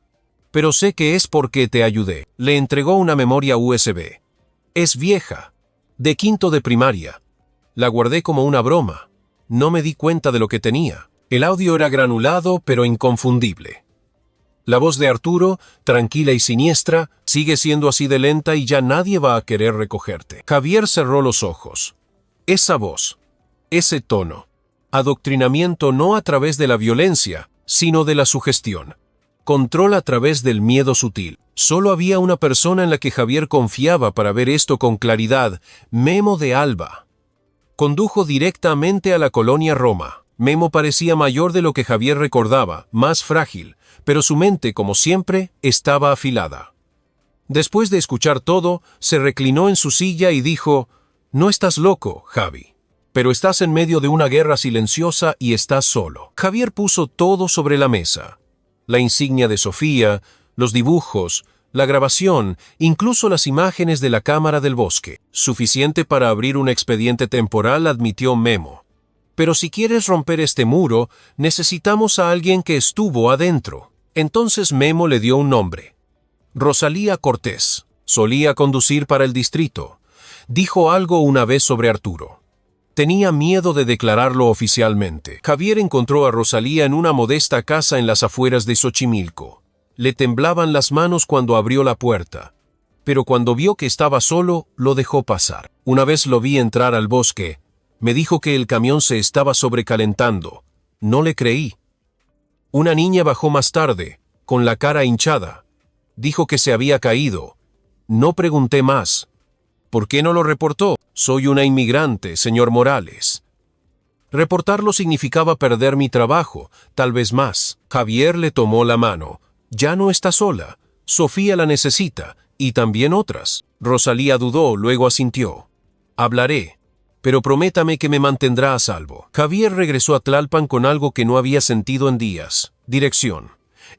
S1: Pero sé que es porque te ayudé. Le entregó una memoria USB. Es vieja, de 5º de primaria. La guardé como una broma. No me di cuenta de lo que tenía. El audio era granulado, pero inconfundible. La voz de Arturo, tranquila y siniestra, sigue siendo así de lenta y ya nadie va a querer recogerte. Javier cerró los ojos. Esa voz, ese tono. Adoctrinamiento no a través de la violencia, sino de la sugestión. Control a través del miedo sutil. Solo había una persona en la que Javier confiaba para ver esto con claridad: Memo de Alba. Condujo directamente a la colonia Roma. Memo parecía mayor de lo que Javier recordaba, más frágil, pero su mente, como siempre, estaba afilada. Después de escuchar todo, se reclinó en su silla y dijo: «No estás loco, Javi, pero estás en medio de una guerra silenciosa y estás solo». Javier puso todo sobre la mesa. La insignia de Sofía, los dibujos, la grabación, incluso las imágenes de la cámara del bosque. Suficiente para abrir un expediente temporal, admitió Memo. Pero si quieres romper este muro, necesitamos a alguien que estuvo adentro. Entonces Memo le dio un nombre. Rosalía Cortés. Solía conducir para el distrito. Dijo algo una vez sobre Arturo. Tenía miedo de declararlo oficialmente. Javier encontró a Rosalía en una modesta casa en las afueras de Xochimilco. Le temblaban las manos cuando abrió la puerta. Pero cuando vio que estaba solo, lo dejó pasar. Una vez lo vi entrar al bosque. Me dijo que el camión se estaba sobrecalentando. No le creí. Una niña bajó más tarde, con la cara hinchada. Dijo que se había caído. No pregunté más. ¿Por qué no lo reportó? Soy una inmigrante, señor Morales. Reportarlo significaba perder mi trabajo, tal vez más. Javier le tomó la mano. Ya no está sola. Sofía la necesita, y también otras. Rosalía dudó, luego asintió. Hablaré. Pero prométame que me mantendrá a salvo. Javier regresó a Tlalpan con algo que no había sentido en días. Dirección.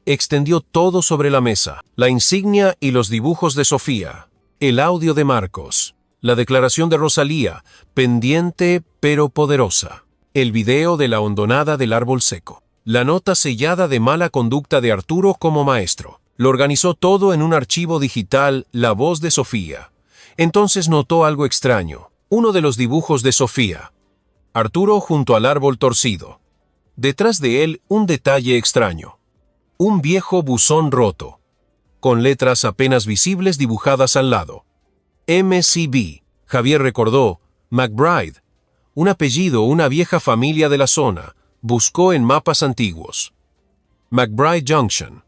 S1: Extendió todo sobre la mesa. La insignia y los dibujos de Sofía. El audio de Marcos. La declaración de Rosalía, pendiente pero poderosa. El video de la hondonada del árbol seco. La nota sellada de mala conducta de Arturo como maestro. Lo organizó todo en un archivo digital, La Voz de Sofía. Entonces notó algo extraño. Uno de los dibujos de Sofía. Arturo junto al árbol torcido. Detrás de él, un detalle extraño. Un viejo buzón roto, con letras apenas visibles dibujadas al lado. MCB. Javier recordó. McBride. Un apellido, una vieja familia de la zona. Buscó en mapas antiguos. McBride Junction.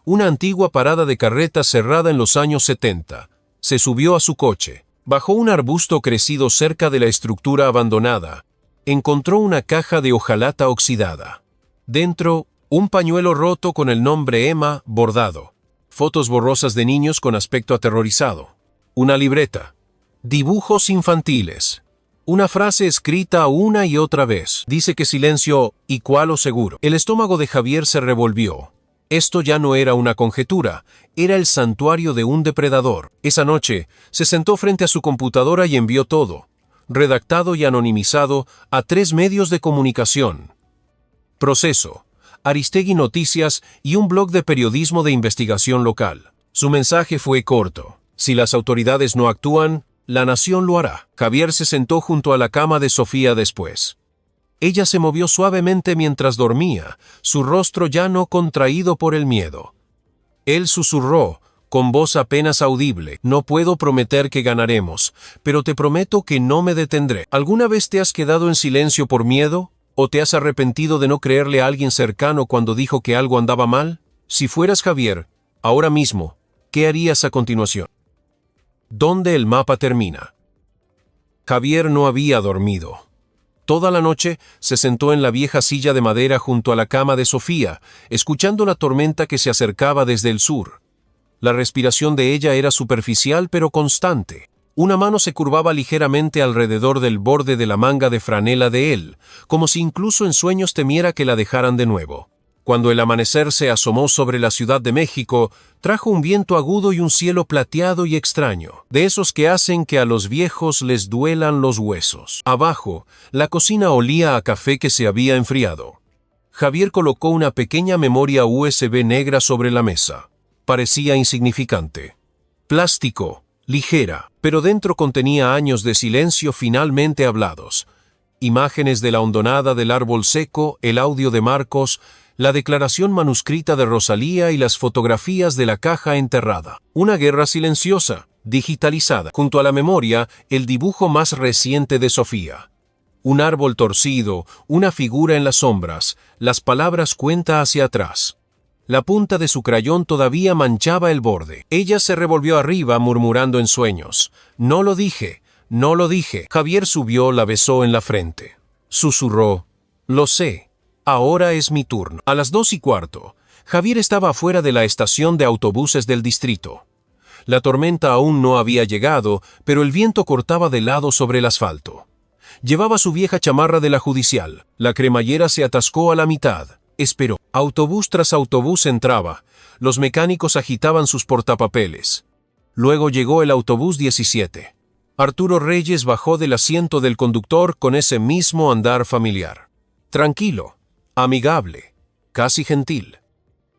S1: Una antigua parada de carretas cerrada en los años 70. Se subió a su coche. Bajó un arbusto crecido cerca de la estructura abandonada. Encontró una caja de hojalata oxidada. Dentro, un pañuelo roto con el nombre Emma bordado. Fotos borrosas de niños con aspecto aterrorizado. Una libreta. Dibujos infantiles. Una frase escrita una y otra vez. Dice que silencio y cuál o seguro. El estómago de Javier se revolvió. Esto ya no era una conjetura, era el santuario de un depredador. Esa noche, se sentó frente a su computadora y envió todo, redactado y anonimizado, a 3 medios de comunicación. Proceso, Aristegui Noticias y un blog de periodismo de investigación local. Su mensaje fue corto. Si las autoridades no actúan, la nación lo hará. Javier se sentó junto a la cama de Sofía después. Ella se movió suavemente mientras dormía, su rostro ya no contraído por el miedo. Él susurró, con voz apenas audible, no puedo prometer que ganaremos, pero te prometo que no me detendré. ¿Alguna vez te has quedado en silencio por miedo? ¿O te has arrepentido de no creerle a alguien cercano cuando dijo que algo andaba mal? Si fueras Javier, ahora mismo, ¿qué harías a continuación? ¿Dónde el mapa termina? Javier no había dormido. Toda la noche se sentó en la vieja silla de madera junto a la cama de Sofía, escuchando la tormenta que se acercaba desde el sur. La respiración de ella era superficial pero constante. Una mano se curvaba ligeramente alrededor del borde de la manga de franela de él, como si incluso en sueños temiera que la dejaran de nuevo. Cuando el amanecer se asomó sobre la Ciudad de México, trajo un viento agudo y un cielo plateado y extraño, de esos que hacen que a los viejos les duelan los huesos. Abajo, la cocina olía a café que se había enfriado. Javier colocó una pequeña memoria USB negra sobre la mesa. Parecía insignificante. Plástico, ligera, pero dentro contenía años de silencio finalmente hablados. Imágenes de la hondonada del árbol seco, el audio de Marcos, la declaración manuscrita de Rosalía y las fotografías de la caja enterrada. Una guerra silenciosa, digitalizada. Junto a la memoria, el dibujo más reciente de Sofía. Un árbol torcido, una figura en las sombras, las palabras cuenta hacia atrás. La punta de su crayón todavía manchaba el borde. Ella se revolvió arriba murmurando en sueños. No lo dije, no lo dije. Javier subió, la besó en la frente. Susurró. Lo sé. Ahora es mi turno. A las 2:15, Javier estaba afuera de la estación de autobuses del distrito. La tormenta aún no había llegado, pero el viento cortaba de lado sobre el asfalto. Llevaba su vieja chamarra de la judicial. La cremallera se atascó a la mitad. Esperó. Autobús tras autobús entraba. Los mecánicos agitaban sus portapapeles. Luego llegó el autobús 17. Arturo Reyes bajó del asiento del conductor con ese mismo andar familiar. Tranquilo, amigable, casi gentil.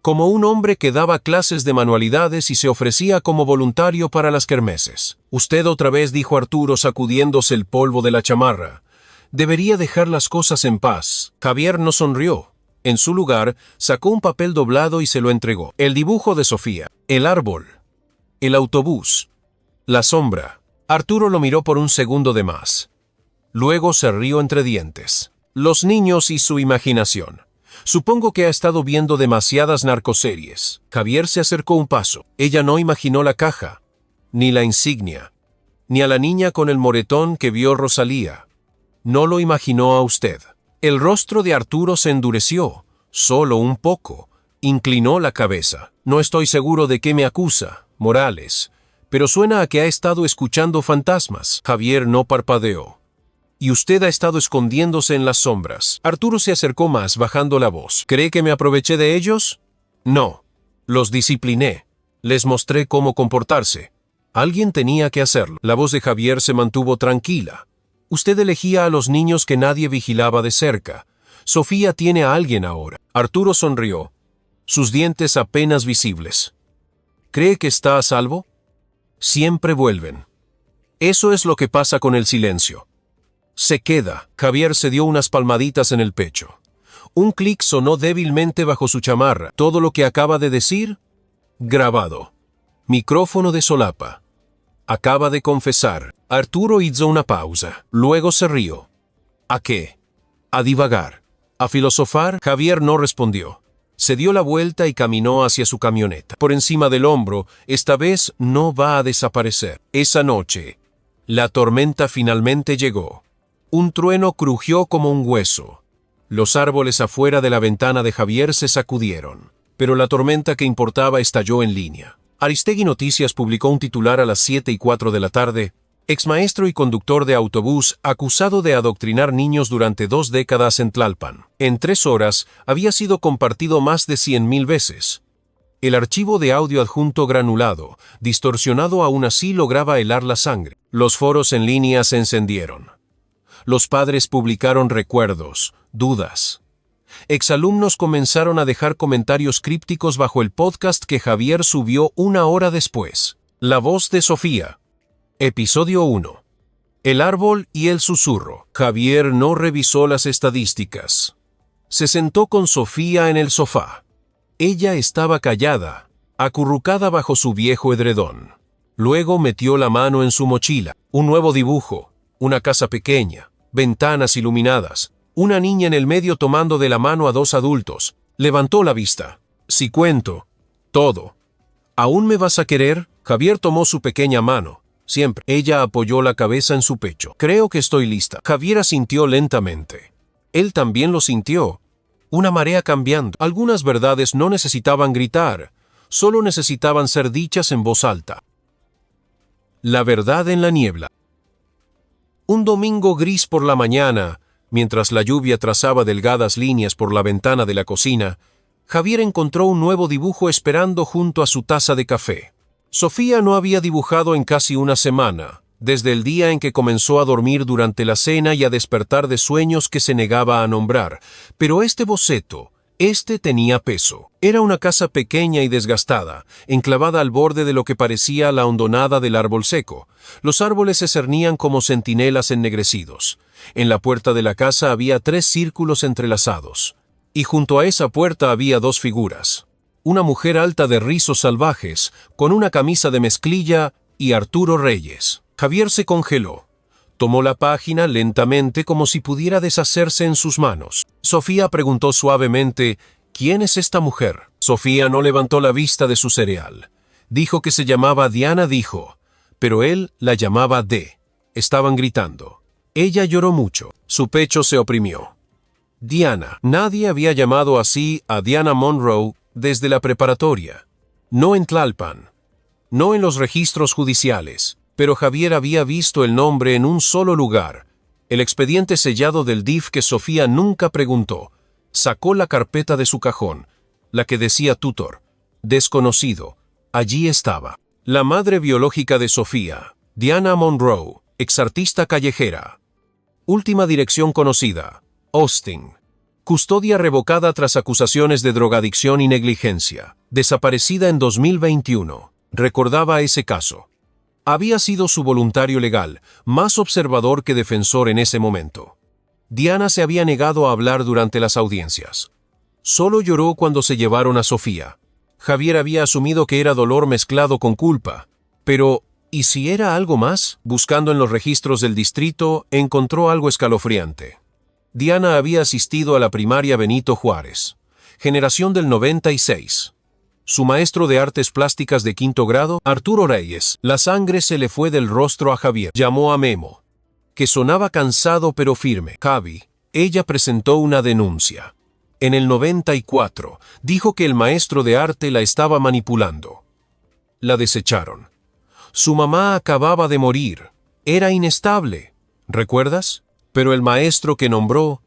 S1: Como un hombre que daba clases de manualidades y se ofrecía como voluntario para las kermeses. «Usted otra vez», dijo Arturo sacudiéndose el polvo de la chamarra. «Debería dejar las cosas en paz». Javier no sonrió. En su lugar, sacó un papel doblado y se lo entregó. El dibujo de Sofía, el árbol, el autobús, la sombra. Arturo lo miró por un segundo de más. Luego se rió entre dientes. Los niños y su imaginación. Supongo que ha estado viendo demasiadas narcoseries. Javier se acercó un paso. Ella no imaginó la caja, ni la insignia, ni a la niña con el moretón que vio Rosalía. No lo imaginó a usted. El rostro de Arturo se endureció, solo un poco. Inclinó la cabeza. «No estoy seguro de qué me acusa, Morales, pero suena a que ha estado escuchando fantasmas». Javier no parpadeó. «Y usted ha estado escondiéndose en las sombras». Arturo se acercó más, bajando la voz. «¿Cree que me aproveché de ellos? No. Los discipliné. Les mostré cómo comportarse. Alguien tenía que hacerlo». La voz de Javier se mantuvo tranquila. «Usted elegía a los niños que nadie vigilaba de cerca. Sofía tiene a alguien ahora». Arturo sonrió, sus dientes apenas visibles. «¿Cree que está a salvo? Siempre vuelven. Eso es lo que pasa con el silencio. Se queda». Javier se dio unas palmaditas en el pecho. Un clic sonó débilmente bajo su chamarra. Todo lo que acaba de decir, grabado. Micrófono de solapa. Acaba de confesar. Arturo hizo una pausa. Luego se rió. ¿A qué? ¿A divagar? ¿A filosofar? Javier no respondió. Se dio la vuelta y caminó hacia su camioneta. Por encima del hombro, esta vez no va a desaparecer. Esa noche, la tormenta finalmente llegó. Un trueno crujió como un hueso. Los árboles afuera de la ventana de Javier se sacudieron. Pero la tormenta que importaba estalló en línea. Aristegui Noticias publicó un titular a las 7:04 de la tarde. Exmaestro y conductor de autobús acusado de adoctrinar niños durante 2 décadas en Tlalpan. En 3 horas había sido compartido más de 100.000 veces. El archivo de audio adjunto granulado, distorsionado aún así lograba helar la sangre. Los foros en línea se encendieron. Los padres publicaron recuerdos, dudas. Exalumnos comenzaron a dejar comentarios crípticos bajo el podcast que Javier subió 1 hora después. La voz de Sofía. Episodio 1. El árbol y el susurro. Javier no revisó las estadísticas. Se sentó con Sofía en el sofá. Ella estaba callada, acurrucada bajo su viejo edredón. Luego metió la mano en su mochila. Un nuevo dibujo, una casa pequeña, ventanas iluminadas, una niña en el medio tomando de la mano a 2 adultos. Levantó la vista. «Si cuento todo, ¿aún me vas a querer?» Javier tomó su pequeña mano. Siempre. Ella apoyó la cabeza en su pecho. «Creo que estoy lista». Javier asintió lentamente. Él también lo sintió. Una marea cambiando. Algunas verdades no necesitaban gritar, solo necesitaban ser dichas en voz alta. La verdad en la niebla. Un domingo gris por la mañana, mientras la lluvia trazaba delgadas líneas por la ventana de la cocina, Javier encontró un nuevo dibujo esperando junto a su taza de café. Sofía no había dibujado en casi una semana, desde el día en que comenzó a dormir durante la cena y a despertar de sueños que se negaba a nombrar, pero este boceto, tenía peso. Era una casa pequeña y desgastada, enclavada al borde de lo que parecía la hondonada del árbol seco. Los árboles se cernían como centinelas ennegrecidos. En la puerta de la casa había 3 círculos entrelazados, y junto a esa puerta había 2 figuras. Una mujer alta de rizos salvajes, con una camisa de mezclilla, y Arturo Reyes. Javier se congeló. Tomó la página lentamente como si pudiera deshacerse en sus manos. Sofía preguntó suavemente, «¿Quién es esta mujer?» Sofía no levantó la vista de su cereal. Dijo que se llamaba Diana, pero él la llamaba D. Estaban gritando. Ella lloró mucho. Su pecho se oprimió. Diana. Nadie había llamado así a Diana Monroe desde la preparatoria. No en Tlalpan. No en los registros judiciales. Pero Javier había visto el nombre en un solo lugar. El expediente sellado del DIF que Sofía nunca preguntó. Sacó la carpeta de su cajón. La que decía tutor. Desconocido. Allí estaba. La madre biológica de Sofía, Diana Monroe, exartista callejera. Última dirección conocida: Austin. Custodia revocada tras acusaciones de drogadicción y negligencia. Desaparecida en 2021. Recordaba ese caso. Había sido su voluntario legal, más observador que defensor en ese momento. Diana se había negado a hablar durante las audiencias. Solo lloró cuando se llevaron a Sofía. Javier había asumido que era dolor mezclado con culpa. Pero, ¿y si era algo más? Buscando en los registros del distrito, encontró algo escalofriante. Diana había asistido a la primaria Benito Juárez, generación del 96. Su maestro de artes plásticas de quinto grado, Arturo Reyes. La sangre se le fue del rostro a Javier. Llamó a Memo, que sonaba cansado pero firme. Javi, ella presentó una denuncia. En el 94, dijo que el maestro de arte la estaba manipulando. La desecharon. Su mamá acababa de morir. Era inestable. ¿Recuerdas? Pero el maestro que nombró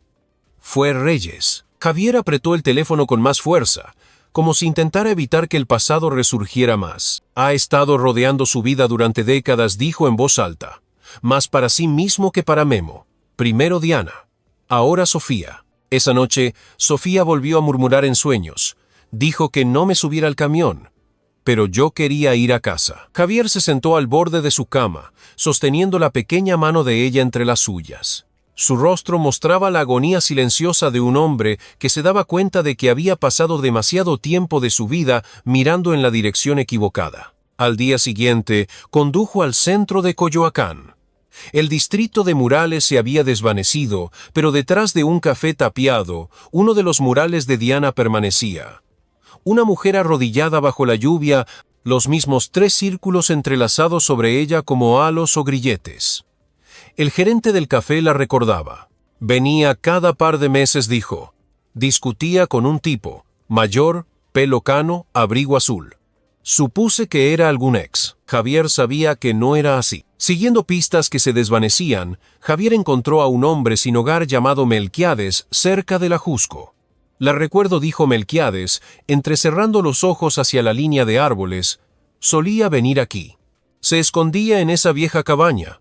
S1: fue Reyes. Javier apretó el teléfono con más fuerza, como si intentara evitar que el pasado resurgiera más. Ha estado rodeando su vida durante décadas, dijo en voz alta. Más para sí mismo que para Memo. Primero Diana, ahora Sofía. Esa noche, Sofía volvió a murmurar en sueños. Dijo que no me subiera al camión, pero yo quería ir a casa. Javier se sentó al borde de su cama, sosteniendo la pequeña mano de ella entre las suyas. Su rostro mostraba la agonía silenciosa de un hombre que se daba cuenta de que había pasado demasiado tiempo de su vida mirando en la dirección equivocada. Al día siguiente, condujo al centro de Coyoacán. El distrito de murales se había desvanecido, pero detrás de un café tapiado, uno de los murales de Diana permanecía. Una mujer arrodillada bajo la lluvia, los mismos 3 círculos entrelazados sobre ella como halos o grilletes. El gerente del café la recordaba. Venía cada par de meses, dijo. Discutía con un tipo, mayor, pelo cano, abrigo azul. Supuse que era algún ex. Javier sabía que no era así. Siguiendo pistas que se desvanecían, Javier encontró a un hombre sin hogar llamado Melquiades cerca del Ajusco. La recuerdo, dijo Melquiades, entrecerrando los ojos hacia la línea de árboles. Solía venir aquí. Se escondía en esa vieja cabaña.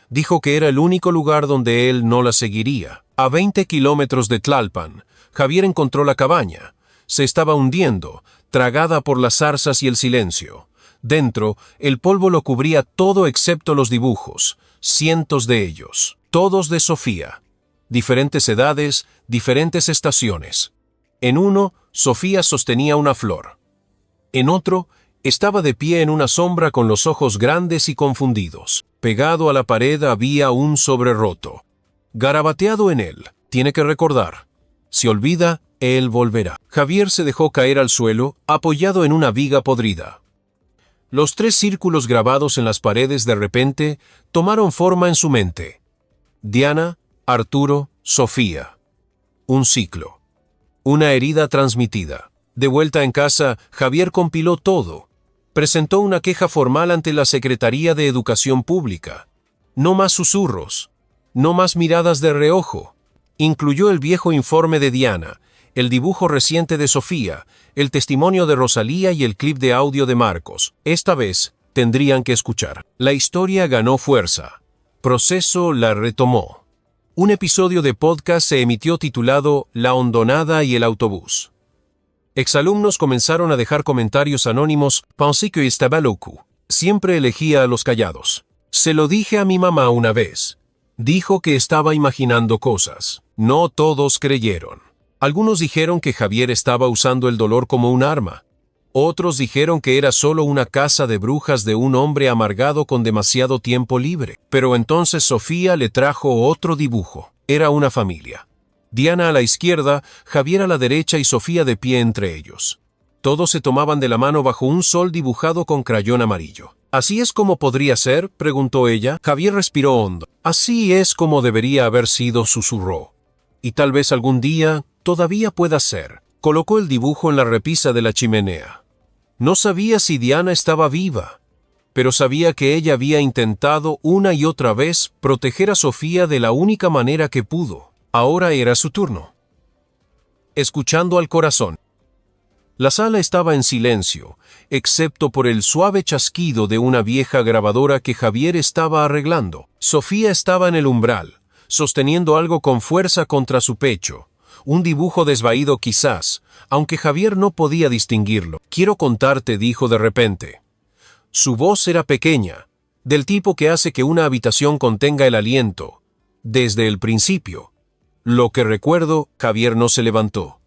S1: Dijo que era el único lugar donde él no la seguiría. A 20 kilómetros de Tlalpan, Javier encontró la cabaña. Se estaba hundiendo, tragada por las zarzas y el silencio. Dentro, el polvo lo cubría todo excepto los dibujos, cientos de ellos, todos de Sofía. Diferentes edades, diferentes estaciones. En uno, Sofía sostenía una flor. En otro, estaba de pie en una sombra con los ojos grandes y confundidos. Pegado a la pared había un sobre roto. Garabateado en él, tiene que recordar. Si olvida, él volverá. Javier se dejó caer al suelo, apoyado en una viga podrida. Los 3 círculos grabados en las paredes de repente tomaron forma en su mente. Diana, Arturo, Sofía. Un ciclo. Una herida transmitida. De vuelta en casa, Javier compiló todo. Presentó una queja formal ante la Secretaría de Educación Pública. No más susurros. No más miradas de reojo. Incluyó el viejo informe de Diana, el dibujo reciente de Sofía, el testimonio de Rosalía y el clip de audio de Marcos. Esta vez, tendrían que escuchar. La historia ganó fuerza. Proceso la retomó. Un episodio de podcast se emitió titulado La hondonada y el autobús. Exalumnos comenzaron a dejar comentarios anónimos. Pensé que estaba loco. Siempre elegía a los callados. Se lo dije a mi mamá una vez. Dijo que estaba imaginando cosas. No todos creyeron. Algunos dijeron que Javier estaba usando el dolor como un arma. Otros dijeron que era solo una caza de brujas de un hombre amargado con demasiado tiempo libre. Pero entonces Sofía le trajo otro dibujo. Era una familia. Diana a la izquierda, Javier a la derecha y Sofía de pie entre ellos. Todos se tomaban de la mano bajo un sol dibujado con crayón amarillo. ¿Así es como podría ser?, preguntó ella. Javier respiró hondo. Así es como debería haber sido, susurró. Y tal vez algún día todavía pueda ser. Colocó el dibujo en la repisa de la chimenea. No sabía si Diana estaba viva, pero sabía que ella había intentado una y otra vez proteger a Sofía de la única manera que pudo. Ahora era su turno. Escuchando al corazón. La sala estaba en silencio, excepto por el suave chasquido de una vieja grabadora que Javier estaba arreglando. Sofía estaba en el umbral, sosteniendo algo con fuerza contra su pecho. Un dibujo desvaído quizás, aunque Javier no podía distinguirlo. «Quiero contarte», dijo de repente. Su voz era pequeña, del tipo que hace que una habitación contenga el aliento, desde el principio. Lo que recuerdo, Javier no se levantó.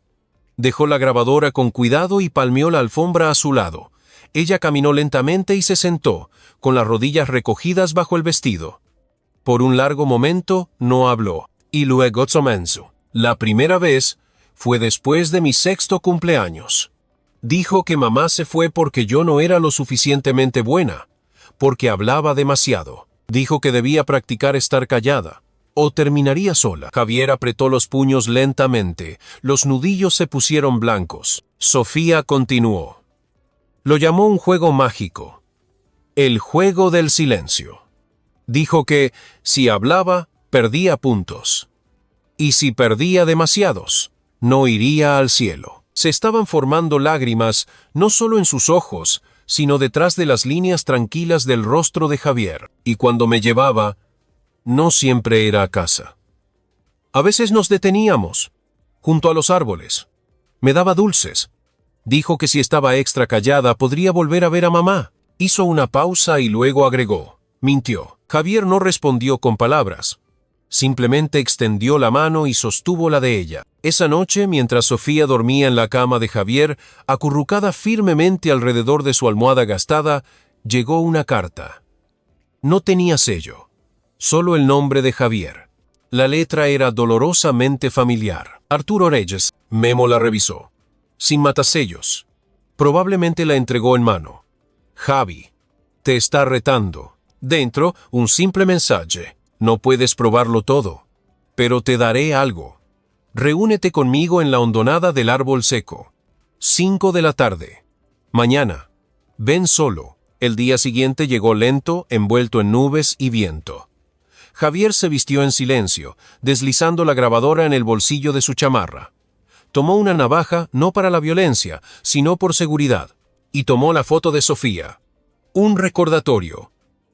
S1: Dejó la grabadora con cuidado y palmeó la alfombra a su lado. Ella caminó lentamente y se sentó, con las rodillas recogidas bajo el vestido. Por un largo momento no habló, y luego comenzó. La primera vez fue después de mi 6º cumpleaños. Dijo que mamá se fue porque yo no era lo suficientemente buena, porque hablaba demasiado. Dijo que debía practicar estar callada, o terminaría sola. Javier apretó los puños lentamente, los nudillos se pusieron blancos. Sofía continuó. Lo llamó un juego mágico, el juego del silencio. Dijo que, si hablaba, perdía puntos. Y si perdía demasiados, no iría al cielo. Se estaban formando lágrimas, no solo en sus ojos, sino detrás de las líneas tranquilas del rostro de Javier. Y cuando me llevaba, no siempre era a casa. A veces nos deteníamos, junto a los árboles. Me daba dulces. Dijo que si estaba extra callada podría volver a ver a mamá. Hizo una pausa y luego agregó. Mintió. Javier no respondió con palabras. Simplemente extendió la mano y sostuvo la de ella. Esa noche, mientras Sofía dormía en la cama de Javier, acurrucada firmemente alrededor de su almohada gastada, llegó una carta. No tenía sello, solo el nombre de Javier. La letra era dolorosamente familiar. Arturo Reyes. Memo la revisó. Sin matasellos. Probablemente la entregó en mano. Javi, te está retando. Dentro, un simple mensaje. No puedes probarlo todo, pero te daré algo. Reúnete conmigo en la hondonada del árbol seco. 5 de la tarde. Mañana. Ven solo. El día siguiente llegó lento, envuelto en nubes y viento. Javier se vistió en silencio, deslizando la grabadora en el bolsillo de su chamarra. Tomó una navaja, no para la violencia, sino por seguridad, y tomó la foto de Sofía. Un recordatorio.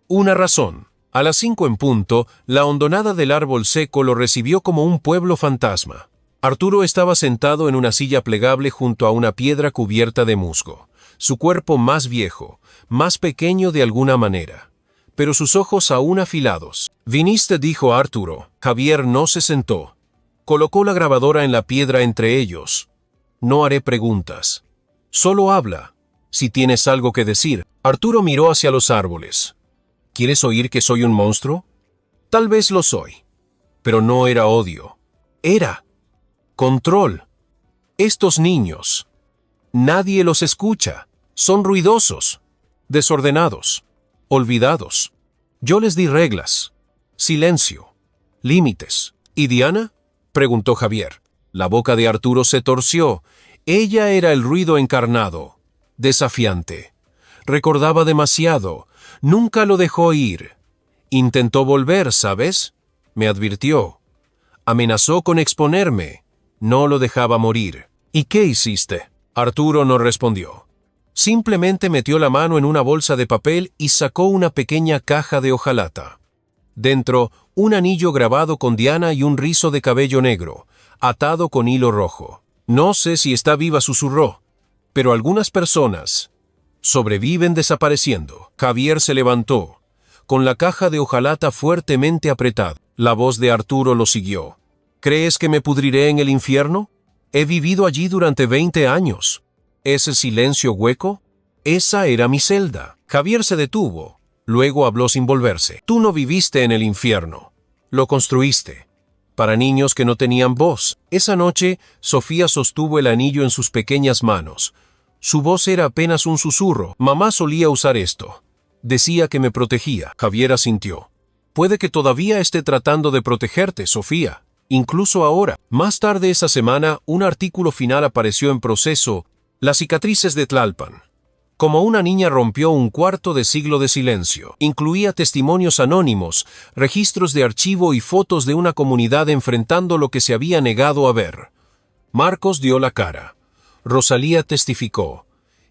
S1: Una razón. A las 5 en punto, la hondonada del árbol seco lo recibió como un pueblo fantasma. Arturo estaba sentado en una silla plegable junto a una piedra cubierta de musgo. Su cuerpo más viejo, más pequeño de alguna manera, pero sus ojos aún afilados. «Viniste», dijo Arturo. Javier no se sentó. Colocó la grabadora en la piedra entre ellos. «No haré preguntas. Solo habla, si tienes algo que decir». Arturo miró hacia los árboles. ¿Quieres oír que soy un monstruo? Tal vez lo soy. Pero no era odio. Era control. Estos niños, nadie los escucha. Son ruidosos, desordenados, olvidados. Yo les di reglas, silencio, límites. ¿Y Diana?, preguntó Javier. La boca de Arturo se torció. Ella era el ruido encarnado, desafiante. Recordaba demasiado. Nunca lo dejó ir. Intentó volver, ¿sabes? Me advirtió. Amenazó con exponerme. No lo dejaba morir. ¿Y qué hiciste? Arturo no respondió. Simplemente metió la mano en una bolsa de papel y sacó una pequeña caja de hojalata. Dentro, un anillo grabado con Diana y un rizo de cabello negro, atado con hilo rojo. No sé si está viva, susurró, pero algunas personas sobreviven desapareciendo. Javier se levantó, con la caja de hojalata fuertemente apretada. La voz de Arturo lo siguió. ¿Crees que me pudriré en el infierno? He vivido allí durante 20 años. ¿Ese silencio hueco? Esa era mi celda. Javier se detuvo. Luego habló sin volverse. Tú no viviste en el infierno. Lo construiste. Para niños que no tenían voz. Esa noche, Sofía sostuvo el anillo en sus pequeñas manos. Su voz era apenas un susurro. Mamá solía usar esto. Decía que me protegía. Javier asintió. Puede que todavía esté tratando de protegerte, Sofía. Incluso ahora. Más tarde esa semana, un artículo final apareció en Proceso, Las cicatrices de Tlalpan. Como una niña rompió un cuarto de siglo de silencio. Incluía testimonios anónimos, registros de archivo y fotos de una comunidad enfrentando lo que se había negado a ver. Marcos dio la cara. Rosalía testificó.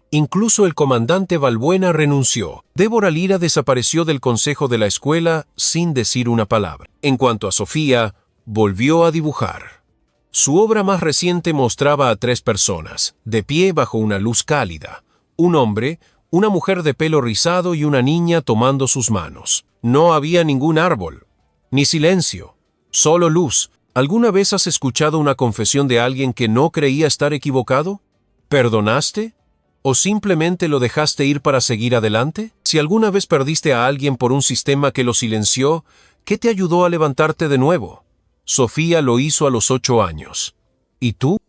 S1: Incluso el comandante Valbuena renunció. Débora Lira desapareció del consejo de la escuela sin decir una palabra. En cuanto a Sofía, volvió a dibujar. Su obra más reciente mostraba a 3 personas, de pie bajo una luz cálida. Un hombre, una mujer de pelo rizado y una niña tomando sus manos. No había ningún árbol, ni silencio, solo luz. ¿Alguna vez has escuchado una confesión de alguien que no creía estar equivocado? ¿Perdonaste? ¿O simplemente lo dejaste ir para seguir adelante? Si alguna vez perdiste a alguien por un sistema que lo silenció, ¿qué te ayudó a levantarte de nuevo? Sofía lo hizo a los 8 años. ¿Y tú?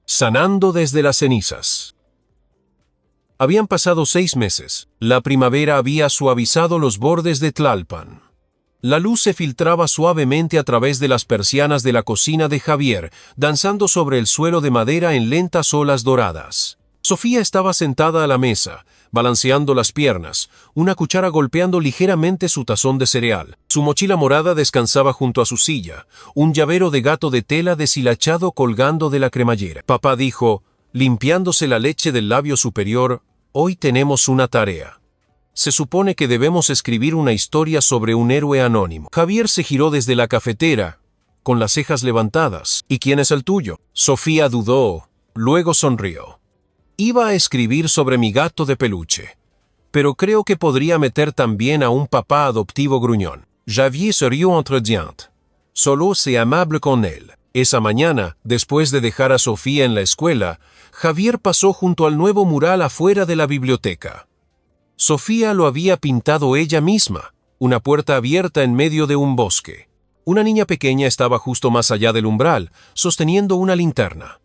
S1: Sanando desde las cenizas. Habían pasado 6 meses. La primavera había suavizado los bordes de Tlalpan. La luz se filtraba suavemente a través de las persianas de la cocina de Javier, danzando sobre el suelo de madera en lentas olas doradas. Sofía estaba sentada a la mesa, balanceando las piernas, una cuchara golpeando ligeramente su tazón de cereal. Su mochila morada descansaba junto a su silla, un llavero de gato de tela deshilachado colgando de la cremallera. Papá dijo, limpiándose la leche del labio superior, «Hoy tenemos una tarea. Se supone que debemos escribir una historia sobre un héroe anónimo». Javier se giró desde la cafetera, con las cejas levantadas. «¿Y quién es el tuyo?». Sofía dudó, luego sonrió. «Iba a escribir sobre mi gato de peluche, pero creo que podría meter también a un papá adoptivo gruñón». Javier se rió entre dientes. «Solo sé amable con él». Esa mañana, después de dejar a Sofía en la escuela, Javier pasó junto al nuevo mural afuera de la biblioteca. Sofía lo había pintado ella misma, una puerta abierta en medio de un bosque. Una niña pequeña estaba justo más allá del umbral, sosteniendo una linterna.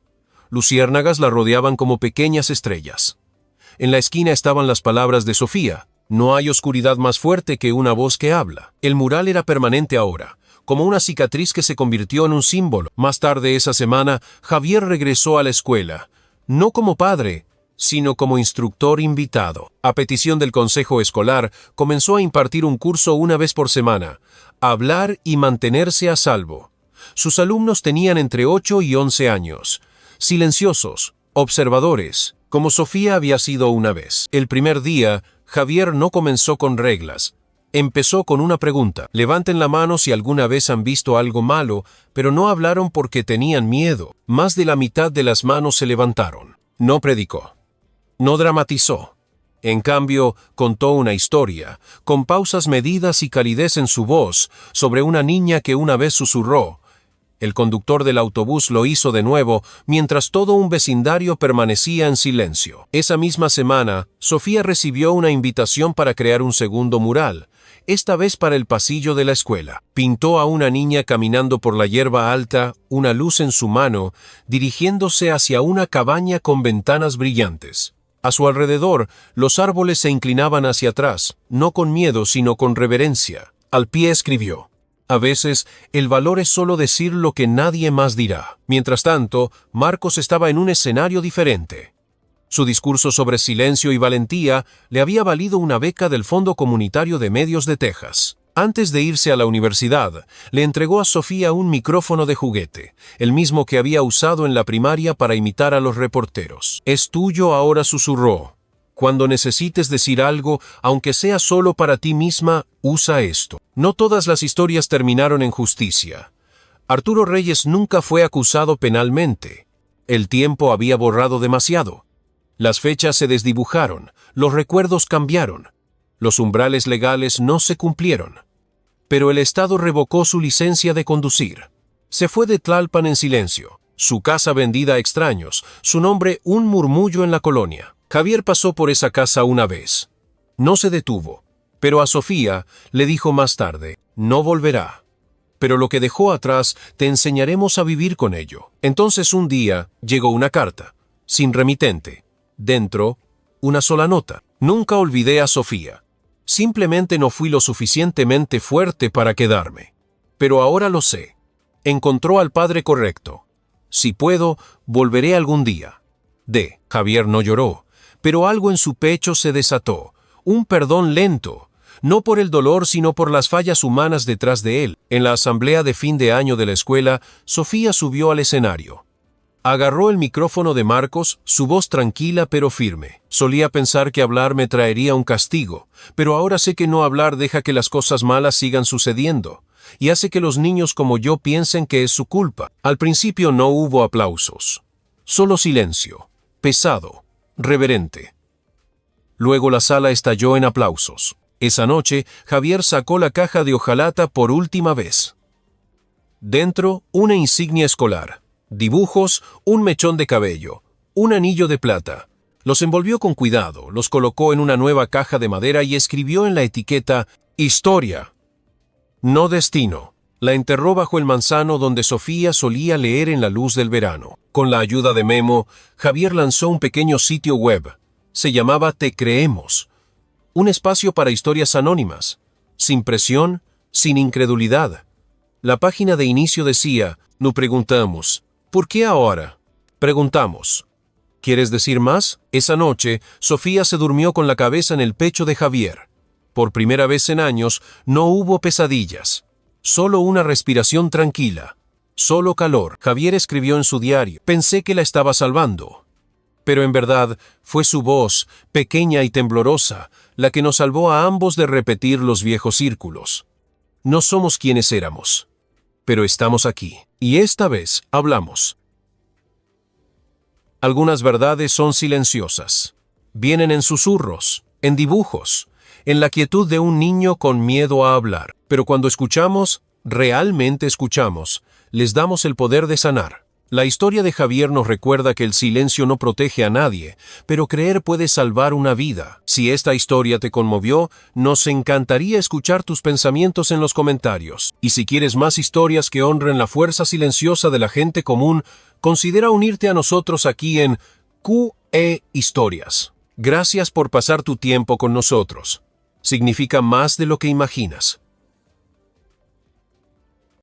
S1: Luciérnagas la rodeaban como pequeñas estrellas. En la esquina estaban las palabras de Sofía. No hay oscuridad más fuerte que una voz que habla. El mural era permanente ahora, como una cicatriz que se convirtió en un símbolo. Más tarde esa semana, Javier regresó a la escuela, no como padre, sino como instructor invitado. A petición del consejo escolar, comenzó a impartir un curso una vez por semana, hablar y mantenerse a salvo. Sus alumnos tenían entre 8 y 11 años, silenciosos, observadores, como Sofía había sido una vez. El primer día, Javier no comenzó con reglas. Empezó con una pregunta. Levanten la mano si alguna vez han visto algo malo, pero no hablaron porque tenían miedo. Más de la mitad de las manos se levantaron. No predicó. No dramatizó. En cambio, contó una historia, con pausas medidas y calidez en su voz, sobre una niña que una vez susurró. El conductor del autobús lo hizo de nuevo, mientras todo un vecindario permanecía en silencio. Esa misma semana, Sofía recibió una invitación para crear un segundo mural, esta vez para el pasillo de la escuela. Pintó a una niña caminando por la hierba alta, una luz en su mano, dirigiéndose hacia una cabaña con ventanas brillantes. A su alrededor, los árboles se inclinaban hacia atrás, no con miedo, sino con reverencia. Al pie escribió: «A veces, el valor es solo decir lo que nadie más dirá». Mientras tanto, Marcos estaba en un escenario diferente. Su discurso sobre silencio y valentía le había valido una beca del Fondo Comunitario de Medios de Texas. Antes de irse a la universidad, le entregó a Sofía un micrófono de juguete, el mismo que había usado en la primaria para imitar a los reporteros. «Es tuyo ahora», susurró. «Cuando necesites decir algo, aunque sea solo para ti misma, usa esto». No todas las historias terminaron en justicia. Arturo Reyes nunca fue acusado penalmente. El tiempo había borrado demasiado. Las fechas se desdibujaron, los recuerdos cambiaron, los umbrales legales no se cumplieron. Pero el Estado revocó su licencia de conducir. Se fue de Tlalpan en silencio, su casa vendida a extraños, su nombre un murmullo en la colonia. Javier pasó por esa casa una vez. No se detuvo, pero a Sofía le dijo más tarde: «No volverá. Pero lo que dejó atrás te enseñaremos a vivir con ello». Entonces un día llegó una carta, sin remitente. Dentro, una sola nota: «Nunca olvidé a Sofía. Simplemente no fui lo suficientemente fuerte para quedarme. Pero ahora lo sé. Encontró al padre correcto. Si puedo, volveré algún día». Javier no lloró, pero algo en su pecho se desató. Un perdón lento, no por el dolor sino por las fallas humanas detrás de él. En la asamblea de fin de año de la escuela, Sofía subió al escenario. Agarró el micrófono de Marcos, su voz tranquila pero firme. Solía pensar que hablar me traería un castigo, pero ahora sé que no hablar deja que las cosas malas sigan sucediendo, y hace que los niños como yo piensen que es su culpa. Al principio no hubo aplausos, solo silencio, pesado, reverente. Luego la sala estalló en aplausos. Esa noche, Javier sacó la caja de hojalata por última vez. Dentro, una insignia escolar, dibujos, un mechón de cabello, un anillo de plata. Los envolvió con cuidado, los colocó en una nueva caja de madera y escribió en la etiqueta «Historia, no destino». La enterró bajo el manzano donde Sofía solía leer en la luz del verano. Con la ayuda de Memo, Javier lanzó un pequeño sitio web. Se llamaba Te Creemos, un espacio para historias anónimas, sin presión, sin incredulidad. La página de inicio decía, no preguntamos, ¿por qué ahora? Preguntamos, ¿quieres decir más? Esa noche, Sofía se durmió con la cabeza en el pecho de Javier. Por primera vez en años, no hubo pesadillas, solo una respiración tranquila, solo calor. Javier escribió en su diario, pensé que la estaba salvando. Pero en verdad, fue su voz, pequeña y temblorosa, la que nos salvó a ambos de repetir los viejos círculos. No somos quienes éramos, pero estamos aquí, y esta vez hablamos. Algunas verdades son silenciosas. Vienen en susurros, en dibujos, en la quietud de un niño con miedo a hablar. Pero cuando escuchamos, realmente escuchamos, les damos el poder de sanar. La historia de Javier nos recuerda que el silencio no protege a nadie, pero creer puede salvar una vida. Si esta historia te conmovió, nos encantaría escuchar tus pensamientos en los comentarios. Y si quieres más historias que honren la fuerza silenciosa de la gente común, considera unirte a nosotros aquí en QE Historias. Gracias por pasar tu tiempo con nosotros. Significa más de lo que imaginas.